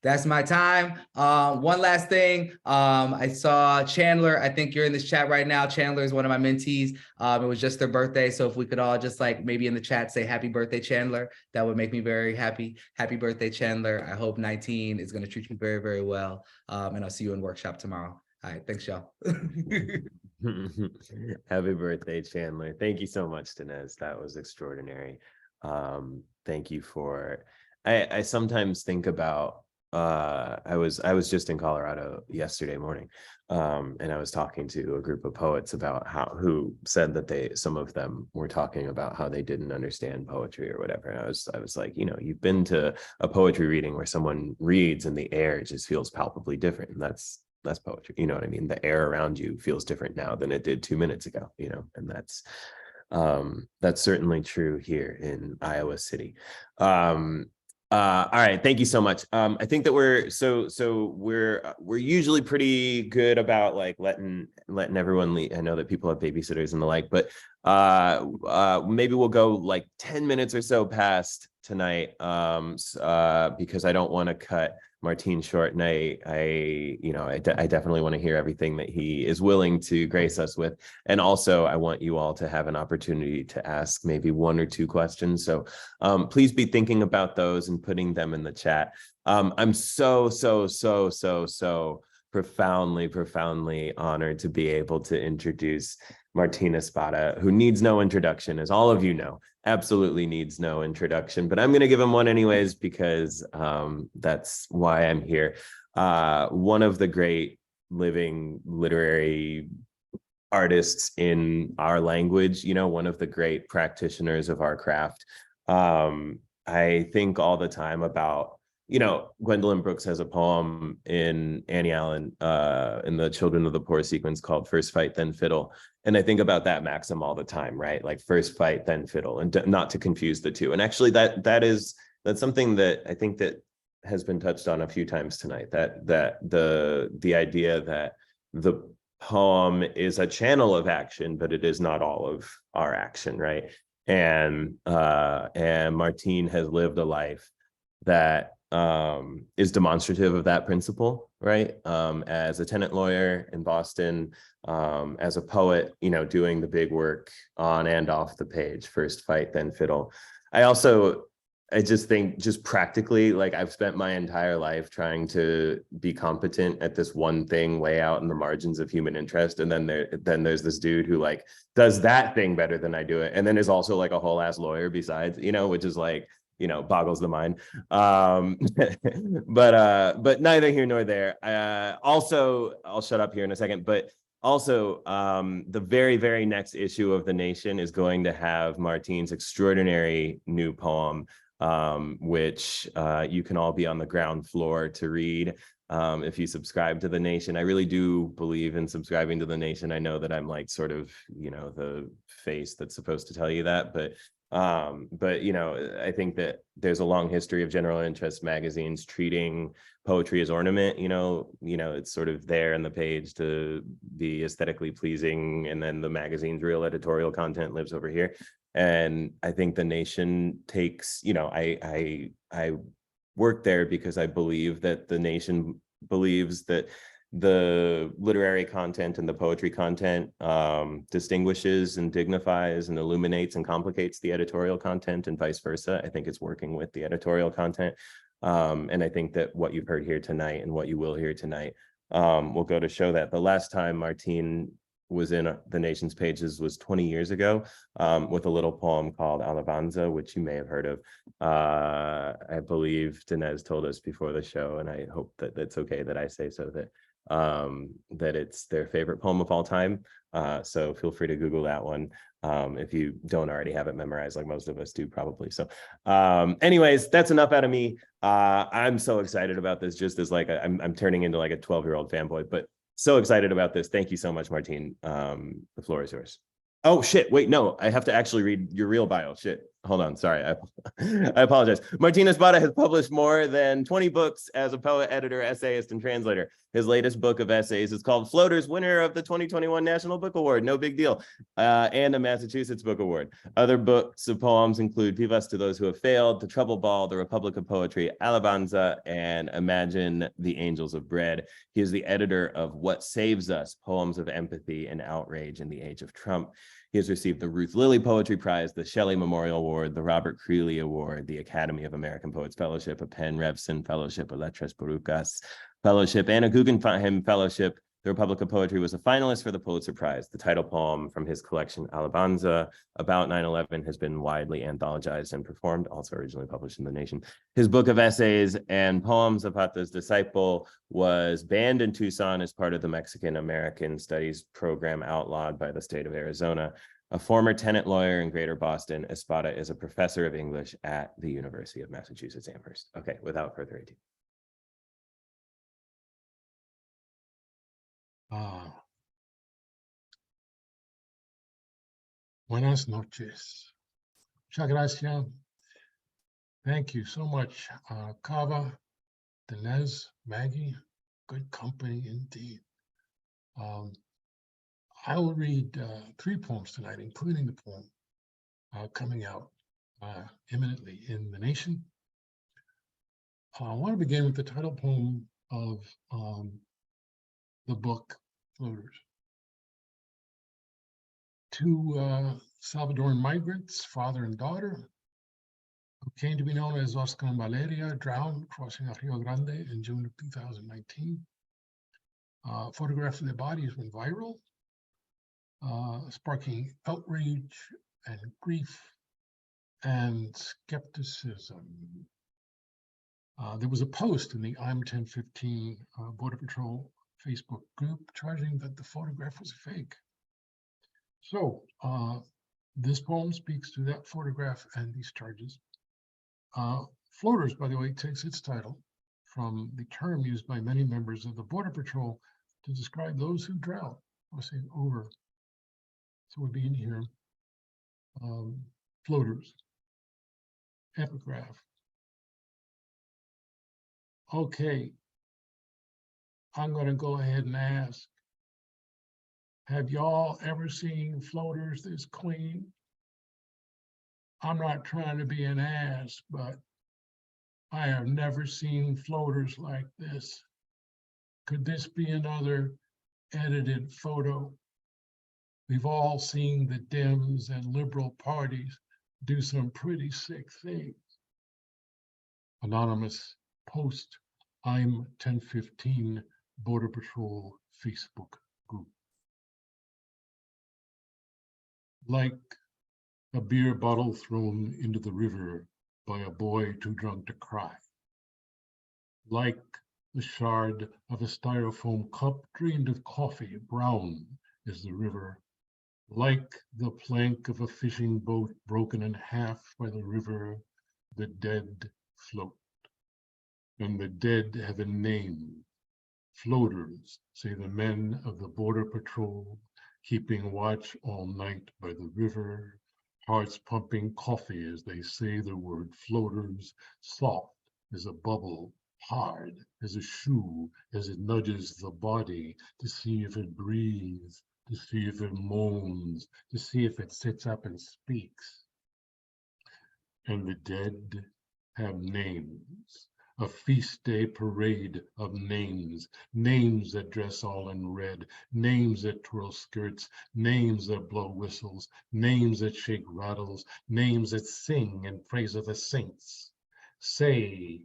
That's my time. One last thing. I saw Chandler. I think you're in this chat right now. Chandler is one of my mentees. It was just their birthday. So if we could all just like maybe in the chat say happy birthday, Chandler, that would make me very happy. Happy birthday, Chandler. I hope 19 is going to treat you very, very well. And I'll see you in workshop tomorrow. All right. Thanks, y'all. Happy birthday, Chandler. Thank you so much, Danez. That was extraordinary. Thank you for, I sometimes think about, I was just in Colorado yesterday morning, and I was talking to a group of poets about who said that some of them were talking about how they didn't understand poetry or whatever. And I was like, you've been to a poetry reading where someone reads and the air just feels palpably different, and that's poetry. You know what I mean? The air around you feels different now than it did 2 minutes ago, and that's certainly true here in Iowa City. All right, thank you so much. I think that we're usually pretty good about like letting everyone leave. I know that people have babysitters and the like, but maybe we'll go like 10 minutes or so past tonight, because I don't want to cut Martín short, and I definitely want to hear everything that he is willing to grace us with, and also I want you all to have an opportunity to ask maybe 1 or 2 questions. So please be thinking about those and putting them in the chat. I'm so profoundly honored to be able to introduce Martín Espada, who needs no introduction, as all of you know, absolutely needs no introduction, but I'm going to give him one anyways, because that's why I'm here. One of the great living literary artists in our language, one of the great practitioners of our craft. I think all the time about, Gwendolyn Brooks has a poem in Annie Allen in the Children of the Poor sequence called First Fight, Then Fiddle. And I think about that maxim all the time, right? Like first fight, then fiddle, and not to confuse the two. And actually that's something that I think that has been touched on a few times tonight, that the idea that the poem is a channel of action, but it is not all of our action, right? And Martín has lived a life that is demonstrative of that principle, right? As a tenant lawyer in Boston, as a poet, doing the big work on and off the page, first fight, then fiddle. I just think, just practically, like I've spent my entire life trying to be competent at this one thing way out in the margins of human interest. And then there's this dude who like does that thing better than I do it. And then is also like a whole ass lawyer besides, which is like, boggles the mind. But neither here nor there. Also, I'll shut up here in a second, but also, the very, very next issue of The Nation is going to have Martín's extraordinary new poem, which you can all be on the ground floor to read if you subscribe to The Nation. I really do believe in subscribing to The Nation. I know that I'm like sort of, the face that's supposed to tell you that, but I think that there's a long history of general interest magazines treating poetry as ornament. It's sort of there in the page to be aesthetically pleasing, and then the magazine's real editorial content lives over here. And I think The Nation takes, I work there because I believe that The Nation believes that the literary content and the poetry content distinguishes and dignifies and illuminates and complicates the editorial content and vice versa. I think it's working with the editorial content. And I think that what you've heard here tonight and what you will hear tonight will go to show that. The last time Martín was in the Nation's pages was 20 years ago with a little poem called Alabanza, which you may have heard of. I believe Danez told us before the show, and I hope that it's okay that I say so, that it's their favorite poem of all time. So feel free to Google that one if you don't already have it memorized, like most of us do probably. So anyways, that's enough out of me. I'm so excited about this, just as like I'm turning into like a 12-year-old fanboy, but so excited about this. Thank you so much, Martín. The floor is yours. Oh, shit. Wait, no, I have to actually read your real bio. Shit. Hold on. Sorry. I apologize. Martín Espada has published more than 20 books as a poet, editor, essayist, and translator. His latest book of essays is called Floaters, winner of the 2021 National Book Award. No big deal. And a Massachusetts Book Award. Other books of poems include Vivas to Those Who Have Failed, The Trouble Ball, The Republic of Poetry, Alabanza, and Imagine the Angels of Bread. He is the editor of What Saves Us, Poems of Empathy and Outrage in the Age of Trump. He has received the Ruth Lilly Poetry Prize, the Shelley Memorial Award, the Robert Creeley Award, the Academy of American Poets Fellowship, a Penn Revson Fellowship, a Letras Perucas Fellowship, and a Guggenheim Fellowship. The Republic of Poetry was a finalist for the Pulitzer Prize. The title poem from his collection, Alabanza, about 9/11, has been widely anthologized and performed, also originally published in The Nation. His book of essays and poems, Zapata's Disciple, was banned in Tucson as part of the Mexican-American Studies program outlawed by the state of Arizona. A former tenant lawyer in Greater Boston, Espada is a professor of English at the University of Massachusetts Amherst. Okay, without further ado. Buenas noches. Muchas gracias. Thank you so much, Kava, Danez, Maggie. Good company indeed. I will read 3 poems tonight, including the poem coming out imminently in The Nation. I want to begin with the title poem of the book, Floaters. Two Salvadoran migrants, father and daughter, who came to be known as Oscar and Valeria, drowned crossing a Rio Grande in June of 2019. Photograph of their bodies went viral, sparking outrage and grief and skepticism. There was a post in the I'm 1015 Border Patrol Facebook group charging that the photograph was fake. So this poem speaks to that photograph and these charges. Floaters, by the way, takes its title from the term used by many members of the Border Patrol to describe those who drown, crossing over. So we'll be in here. Floaters. Epigraph. Okay, I'm going to go ahead and ask, have y'all ever seen floaters this clean? I'm not trying to be an ass, but I have never seen floaters like this. Could this be another edited photo? We've all seen the Dems and liberal parties do some pretty sick things. Anonymous post, I'm 1015 Border Patrol Facebook group. Like a beer bottle thrown into the river by a boy too drunk to cry. Like the shard of a styrofoam cup drained of coffee, brown is the river. Like the plank of a fishing boat broken in half by the river, the dead float. And the dead have a name. Floaters, say the men of the Border Patrol, keeping watch all night by the river, hearts pumping coffee as they say the word floaters, soft as a bubble, hard as a shoe, as it nudges the body to see if it breathes, to see if it moans, to see if it sits up and speaks. And the dead have names. a feast day parade of names, names that dress all in red, names that twirl skirts, names that blow whistles, names that shake rattles, names that sing in praise of the saints. Say,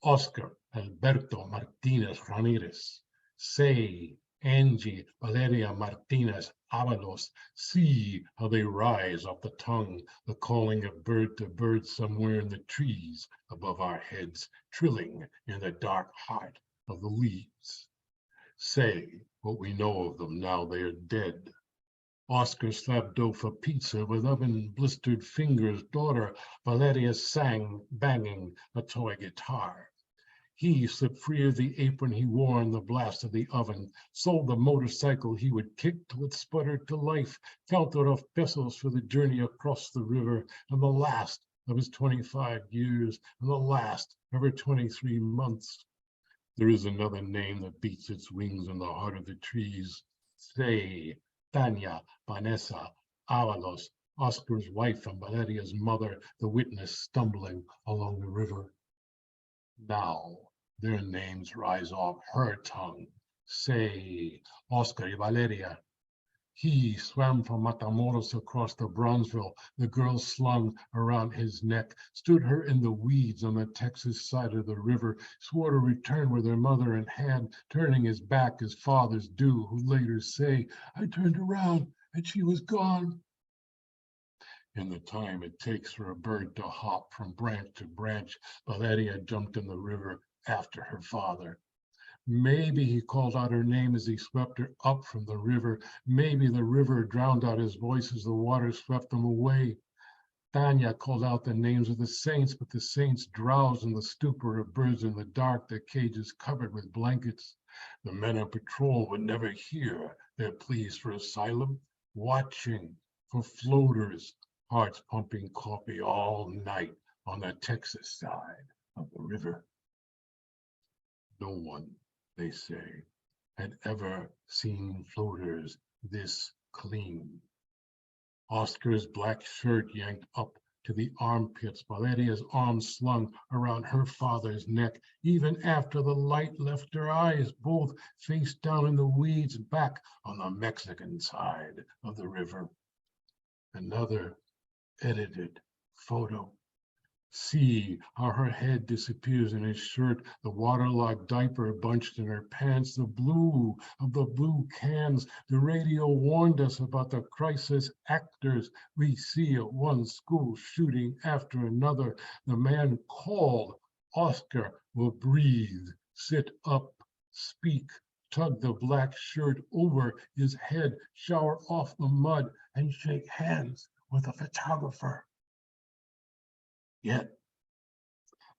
Oscar Alberto Martinez Ramirez. Say, Angie Valeria Martinez Avalos. See how they rise off the tongue, the calling of bird to bird somewhere in the trees above our heads, trilling in the dark heart of the leaves. Say what we know of them now they are dead. Oscar slapped dough for pizza with oven-blistered fingers. Daughter Valeria sang, banging a toy guitar. He slipped free of the apron he wore in the blast of the oven, sold the motorcycle he would kick till it sputtered to life, counted off pesos for the journey across the river, and the last of his 25 years, and the last of her 23 months. There is another name that beats its wings in the heart of the trees. Say, Tanya Vanessa Avalos, Oscar's wife and Valeria's mother, the witness stumbling along the river. Now their names rise off her tongue. Say, Oscar y Valeria. He swam from Matamoros across to Bronzeville. The girl slung around his neck, stood her in the weeds on the Texas side of the river, swore to return with her mother in hand, turning his back as fathers do, who later say, I turned around and she was gone. In the time it takes for a bird to hop from branch to branch, Valeria jumped in the river after her father. Maybe he called out her name as he swept her up from the river. Maybe the river drowned out his voice as the water swept them away. Tanya called out the names of the saints, but the saints drowsed in the stupor of birds in the dark, their cages covered with blankets. The men on patrol would never hear their pleas for asylum, watching for floaters, hearts pumping coffee all night on the Texas side of the river. No one, they say, had ever seen floaters this clean. Oscar's black shirt yanked up to the armpits, Valeria's arms slung around her father's neck, even after the light left her eyes, both face down in the weeds back on the Mexican side of the river. Another edited photo. See how her head disappears in his shirt, the waterlogged diaper bunched in her pants, the blue of the blue cans. The radio warned us about the crisis actors we see at one school shooting after another. The man called, Oscar will breathe, sit up, speak, tug the black shirt over his head, shower off the mud, and shake hands with a photographer. Yet,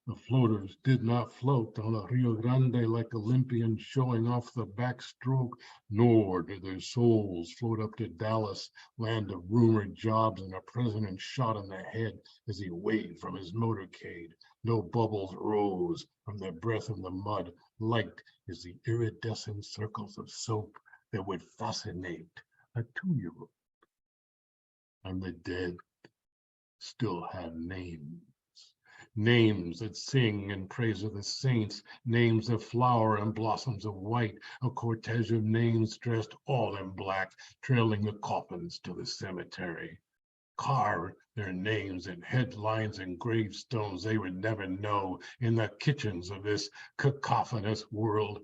the floaters did not float on the Rio Grande like Olympians showing off the backstroke, nor did their souls float up to Dallas, land of rumored jobs and a president shot in the head as he waved from his motorcade. No bubbles rose from their breath in the mud, light as the iridescent circles of soap that would fascinate a 2-year-old. And the dead still have names. Names that sing in praise of the saints, names of flower and blossoms of white, a cortege of names dressed all in black, trailing the coffins to the cemetery. Carve their names in headlines and gravestones they would never know in the kitchens of this cacophonous world.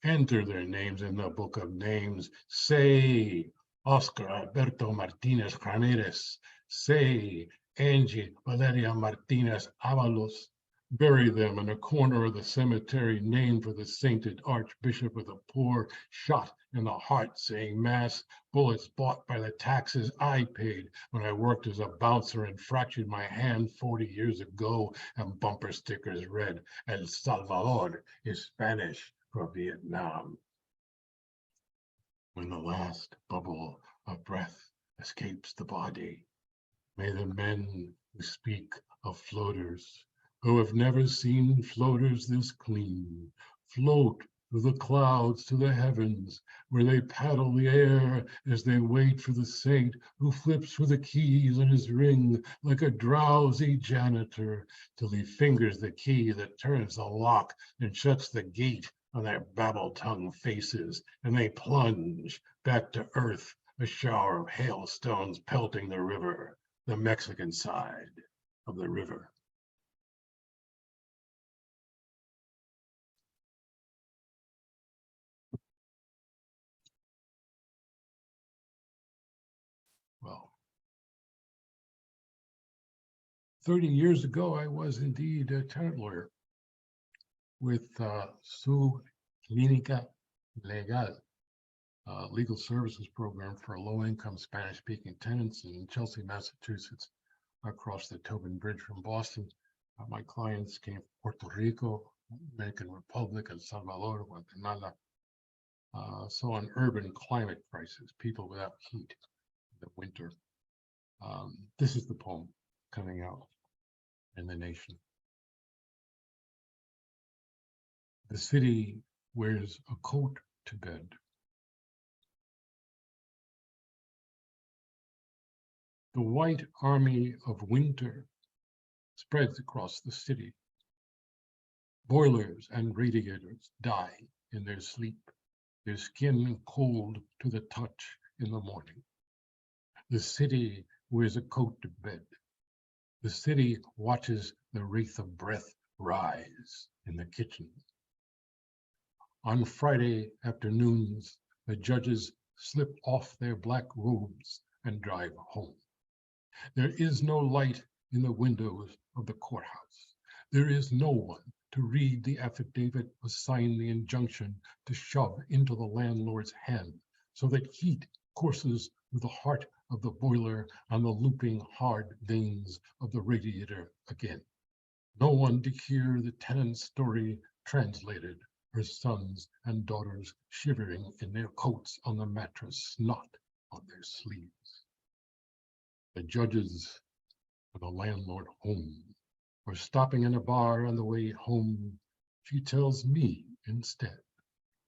Enter their names in the book of names. Say, Oscar Alberto Martinez Ramirez. Say, Angie Valeria Martinez Avalos. Bury them in a corner of the cemetery named for the sainted Archbishop of the poor, shot in the heart saying mass, bullets bought by the taxes I paid when I worked as a bouncer and fractured my hand 40 years ago, and bumper stickers read, El Salvador is Spanish for Vietnam. When the last bubble of breath escapes the body, may the men who speak of floaters, who have never seen floaters this clean, float through the clouds to the heavens, where they paddle the air as they wait for the saint who flips through the keys in his ring like a drowsy janitor, till he fingers the key that turns the lock and shuts the gate on their babble-tongue faces, and they plunge back to earth, a shower of hailstones pelting the river, the Mexican side of the river. Well, 30 years ago, I was indeed a tenant lawyer with Su Clínica Legal, legal services program for low-income Spanish-speaking tenants in Chelsea, Massachusetts, across the Tobin Bridge from Boston. My clients came from Puerto Rico, Dominican Republic, El Salvador, Guatemala. So an urban climate crisis, people without heat in the winter. This is the poem coming out in the nation. The city wears a coat to bed. The white army of winter spreads across the city. Boilers and radiators die in their sleep, their skin cold to the touch in the morning. The city wears a coat to bed. The city watches the wraith of breath rise in the kitchen. On Friday afternoons, the judges slip off their black robes and drive home. There is no light in the windows of the courthouse. There is no one to read the affidavit or sign the injunction to shove into the landlord's hand so that heat courses through the heart of the boiler and the looping hard veins of the radiator again. No one to hear the tenant's story translated, her sons and daughters shivering in their coats on the mattress, snot on their sleeves. The judges of the landlord home, or stopping in a bar on the way home, she tells me instead,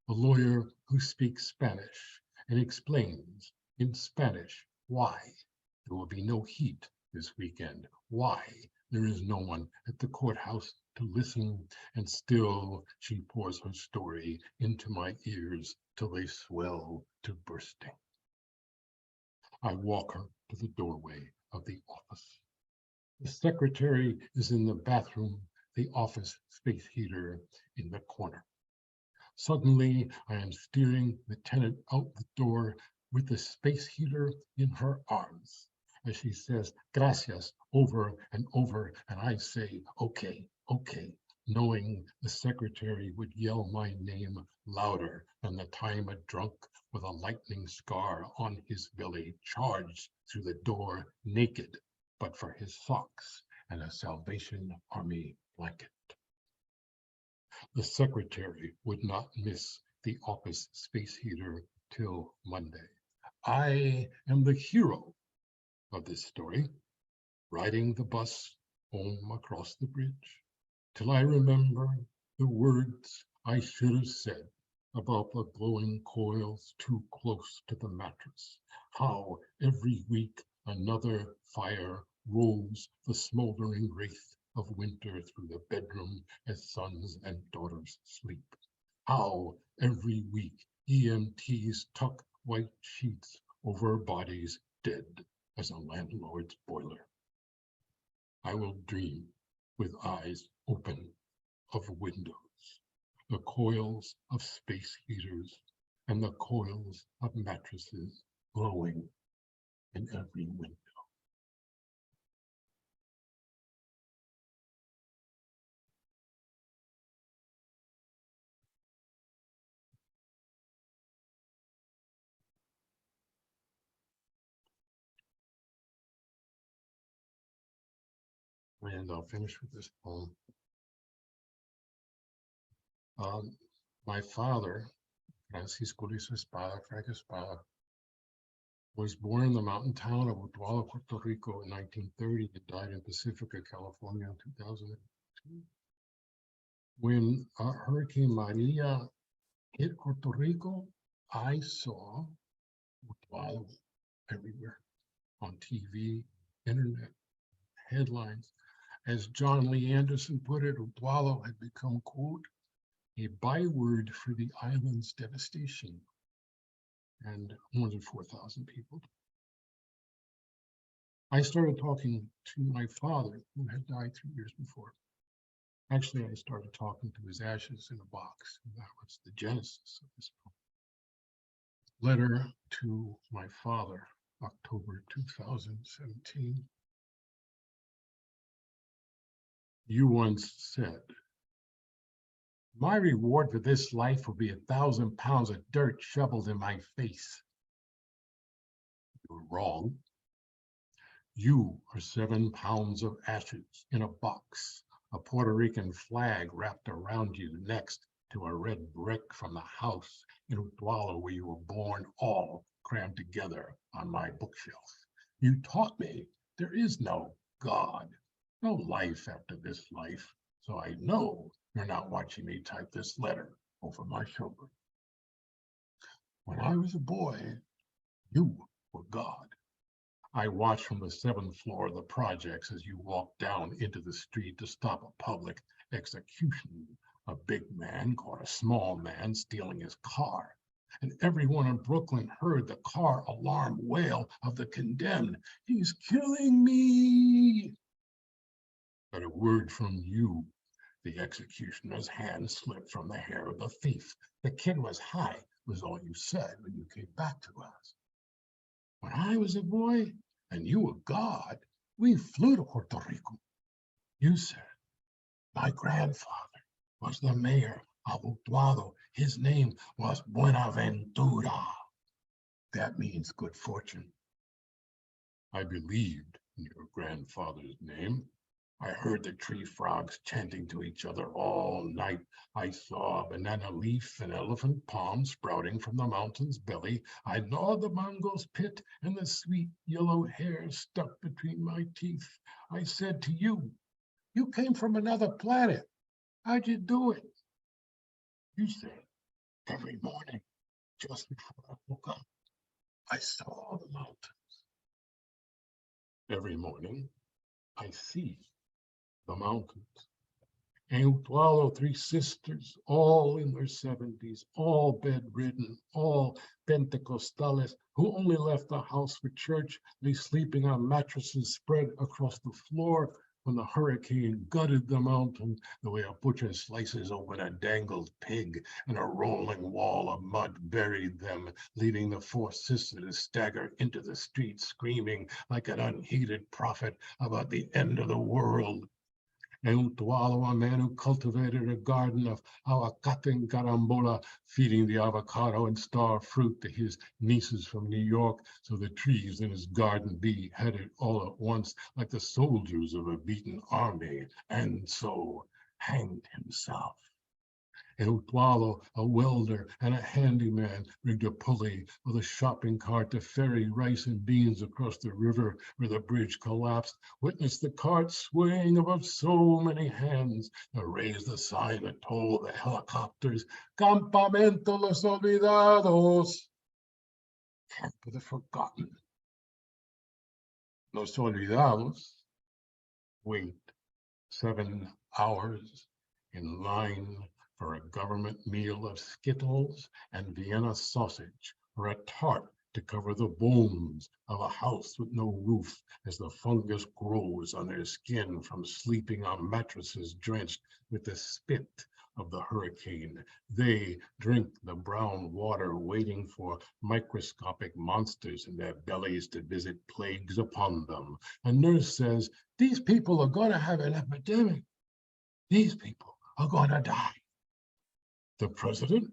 the lawyer who speaks Spanish, and explains in Spanish why there will be no heat this weekend, why there is no one at the courthouse to listen, and still she pours her story into my ears till they swell to bursting. I walk her to the doorway of the office. The secretary is in the bathroom, the office space heater in the corner. Suddenly, I am steering the tenant out the door with the space heater in her arms as she says, gracias, over and over, and I say, okay, okay, knowing the secretary would yell my name louder than the time a drunk with a lightning scar on his belly charged through the door naked, but for his socks and a Salvation Army blanket. The secretary would not miss the office space heater till Monday. I am the hero of this story, riding the bus home across the bridge, till I remember the words I should have said about the glowing coils too close to the mattress, how every week another fire rolls the smoldering wraith of winter through the bedroom as sons and daughters sleep, how every week EMTs tuck white sheets over bodies dead as a landlord's boiler. I will dream with eyes open of windows, the coils of space heaters and the coils of mattresses glowing in every window. And I'll finish with this poem. My father, Francisco Luis Espada, Frank Espada, was born in the mountain town of Utuado, Puerto Rico in 1930 and died in Pacifica, California in 2002. When Hurricane Maria hit Puerto Rico, I saw Utuado everywhere on TV, internet, headlines. As John Lee Anderson put it, Utuado had become, quote, a byword for the island's devastation, and more than 4,000 people. I started talking to my father, who had died 3 years before. Actually, I started talking to his ashes in a box, and that was the genesis of this book. Letter to my father, October 2017. You once said, my reward for this life will be 1,000 pounds of dirt shoveled in my face. You're wrong. You are 7 pounds of ashes in a box, a Puerto Rican flag wrapped around you next to a red brick from the house in Utuado where you were born, all crammed together on my bookshelf. You taught me there is no God, no life after this life, so I know you're not watching me type this letter over my shoulder. When I was a boy, you were God. I watched from the 7th floor of the projects as you walked down into the street to stop a public execution. A big man caught a small man stealing his car, and everyone in Brooklyn heard the car alarm wail of the condemned. He's killing me. But a word from you, the executioner's hand slipped from the hair of the thief. The kid was high, was all you said when you came back to us. When I was a boy and you were God, we flew to Puerto Rico. You said, my grandfather was the mayor of Utuado. His name was Buenaventura. That means good fortune. I believed in your grandfather's name. I heard the tree frogs chanting to each other all night. I saw a banana leaf and elephant palm sprouting from the mountain's belly. I gnawed the mango's pit and the sweet yellow hair stuck between my teeth. I said to you, you came from another planet. How'd you do it? You said, every morning, just before I woke up, I saw the mountains. Every morning, I see the mountains. And Utuado, 3 sisters, all in their 70s, all bedridden, all Pentecostales, who only left the house for church, lay sleeping on mattresses spread across the floor when the hurricane gutted the mountain the way a butcher slices open a dangled pig, and a rolling wall of mud buried them, leaving the 4 sisters to stagger into the street, screaming like an unheeded prophet about the end of the world. And Utuado, a man who cultivated a garden of aguacate and carambola, feeding the avocado and star fruit to his nieces from New York, so the trees in his garden be headed all at once like the soldiers of a beaten army, and so hanged himself. And Utuado, a welder and a handyman, rigged a pulley with a shopping cart to ferry rice and beans across the river where the bridge collapsed, witnessed the cart swaying above so many hands, and raised the sign that told the helicopters, Campamento Los Olvidados, Camp of the Forgotten. Los Olvidados wait 7 hours in line for a government meal of Skittles and Vienna sausage, or a tart to cover the bones of a house with no roof as the fungus grows on their skin from sleeping on mattresses drenched with the spit of the hurricane. They drink the brown water, waiting for microscopic monsters in their bellies to visit plagues upon them. A nurse says, these people are going to have an epidemic. These people are going to die. The president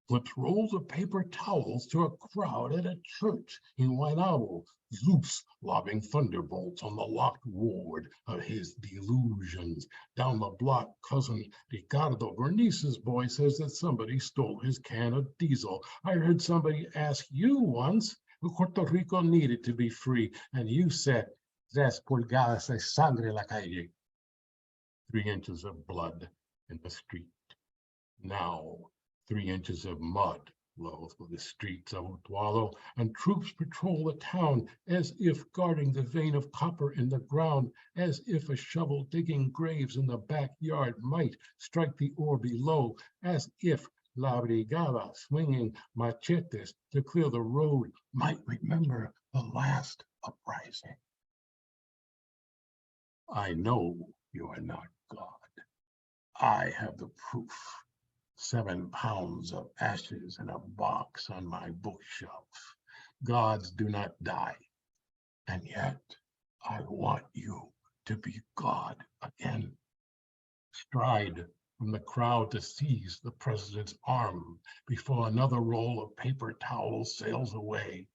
flips rolls of paper towels to a crowd at a church in Guaynabo, Zeus lobbing thunderbolts on the locked ward of his delusions. Down the block, cousin Ricardo Bernice's boy says that somebody stole his can of diesel. I heard somebody ask you once if Puerto Rico needed to be free, and you said, 3 pulgadas de sangre en la calle. 3 inches of blood in the street. Now, 3 inches of mud flow through the streets of Utuado, and troops patrol the town as if guarding the vein of copper in the ground, as if a shovel digging graves in the backyard might strike the ore below, as if La Brigada swinging machetes to clear the road might remember the last uprising. I know you are not God. I have the proof. 7 pounds of ashes in a box on my bookshelf. Gods do not die. And yet, I want you to be God again. Stride from the crowd to seize the president's arm before another roll of paper towels sails away.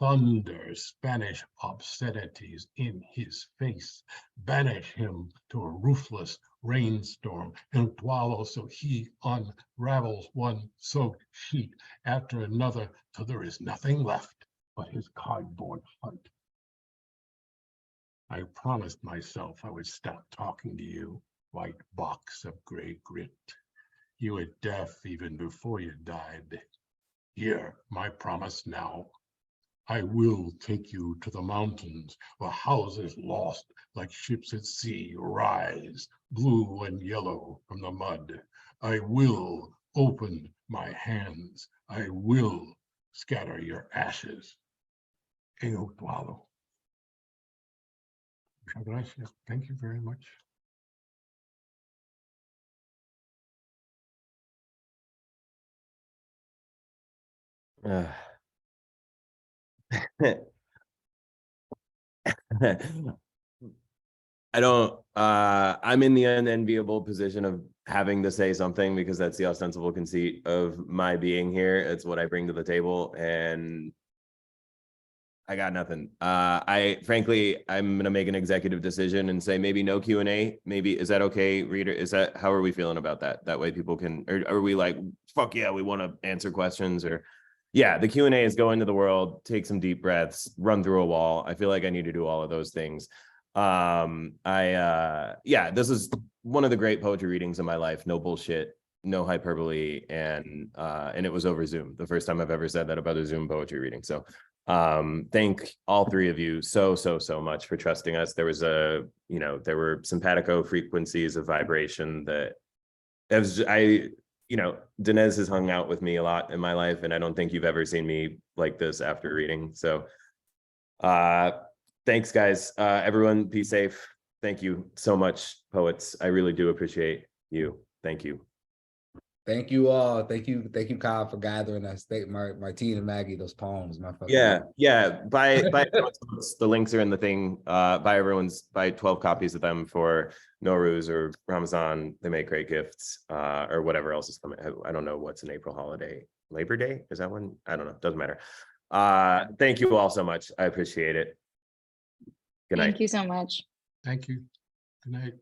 Thunder Spanish obscenities in his face. Banish him to a ruthless rainstorm in Utuado, so he unravels one soaked sheet after another till there is nothing left but his cardboard hut. I promised myself I would stop talking to you, white box of gray grit. You were deaf even before you died. Hear my promise now. I will take you to the mountains where houses lost like ships at sea rise, blue and yellow from the mud. I will open my hands. I will scatter your ashes. En Utuado. Gracias. Thank you very much. I don't, I'm in the unenviable position of having to say something because that's the ostensible conceit of my being here. It's what I bring to the table, and I got nothing. Frankly, I'm gonna make an executive decision and say maybe no Q&A. Maybe, is that okay, reader? How are we feeling about that? That way people can, or are we like, fuck yeah, we want to answer questions? Or yeah, the Q&A is go into the world, take some deep breaths, run through a wall. I feel like I need to do all of those things. Yeah, this is one of the great poetry readings in my life. No bullshit, no hyperbole, and it was over Zoom. The first time I've ever said that about a Zoom poetry reading. So thank all 3 of you so much for trusting us. There was there were simpatico frequencies of vibration that Danez has hung out with me a lot in my life, and I don't think you've ever seen me like this after reading. So thanks, guys. Everyone be safe. Thank you so much, poets. I really do appreciate you. Thank you. Thank you all. Thank you, Kyle, for gathering us. Thank Martín and Maggie, those poems, my fucking yeah. Buy the links are in the thing. Buy 12 copies of them for Nowruz or Ramazan. They make great gifts, or whatever else is coming. I don't know what's an April holiday. Labor Day? Is that one? I don't know. Doesn't matter. Thank you all so much. I appreciate it. Good night. Thank you so much. Thank you. Good night.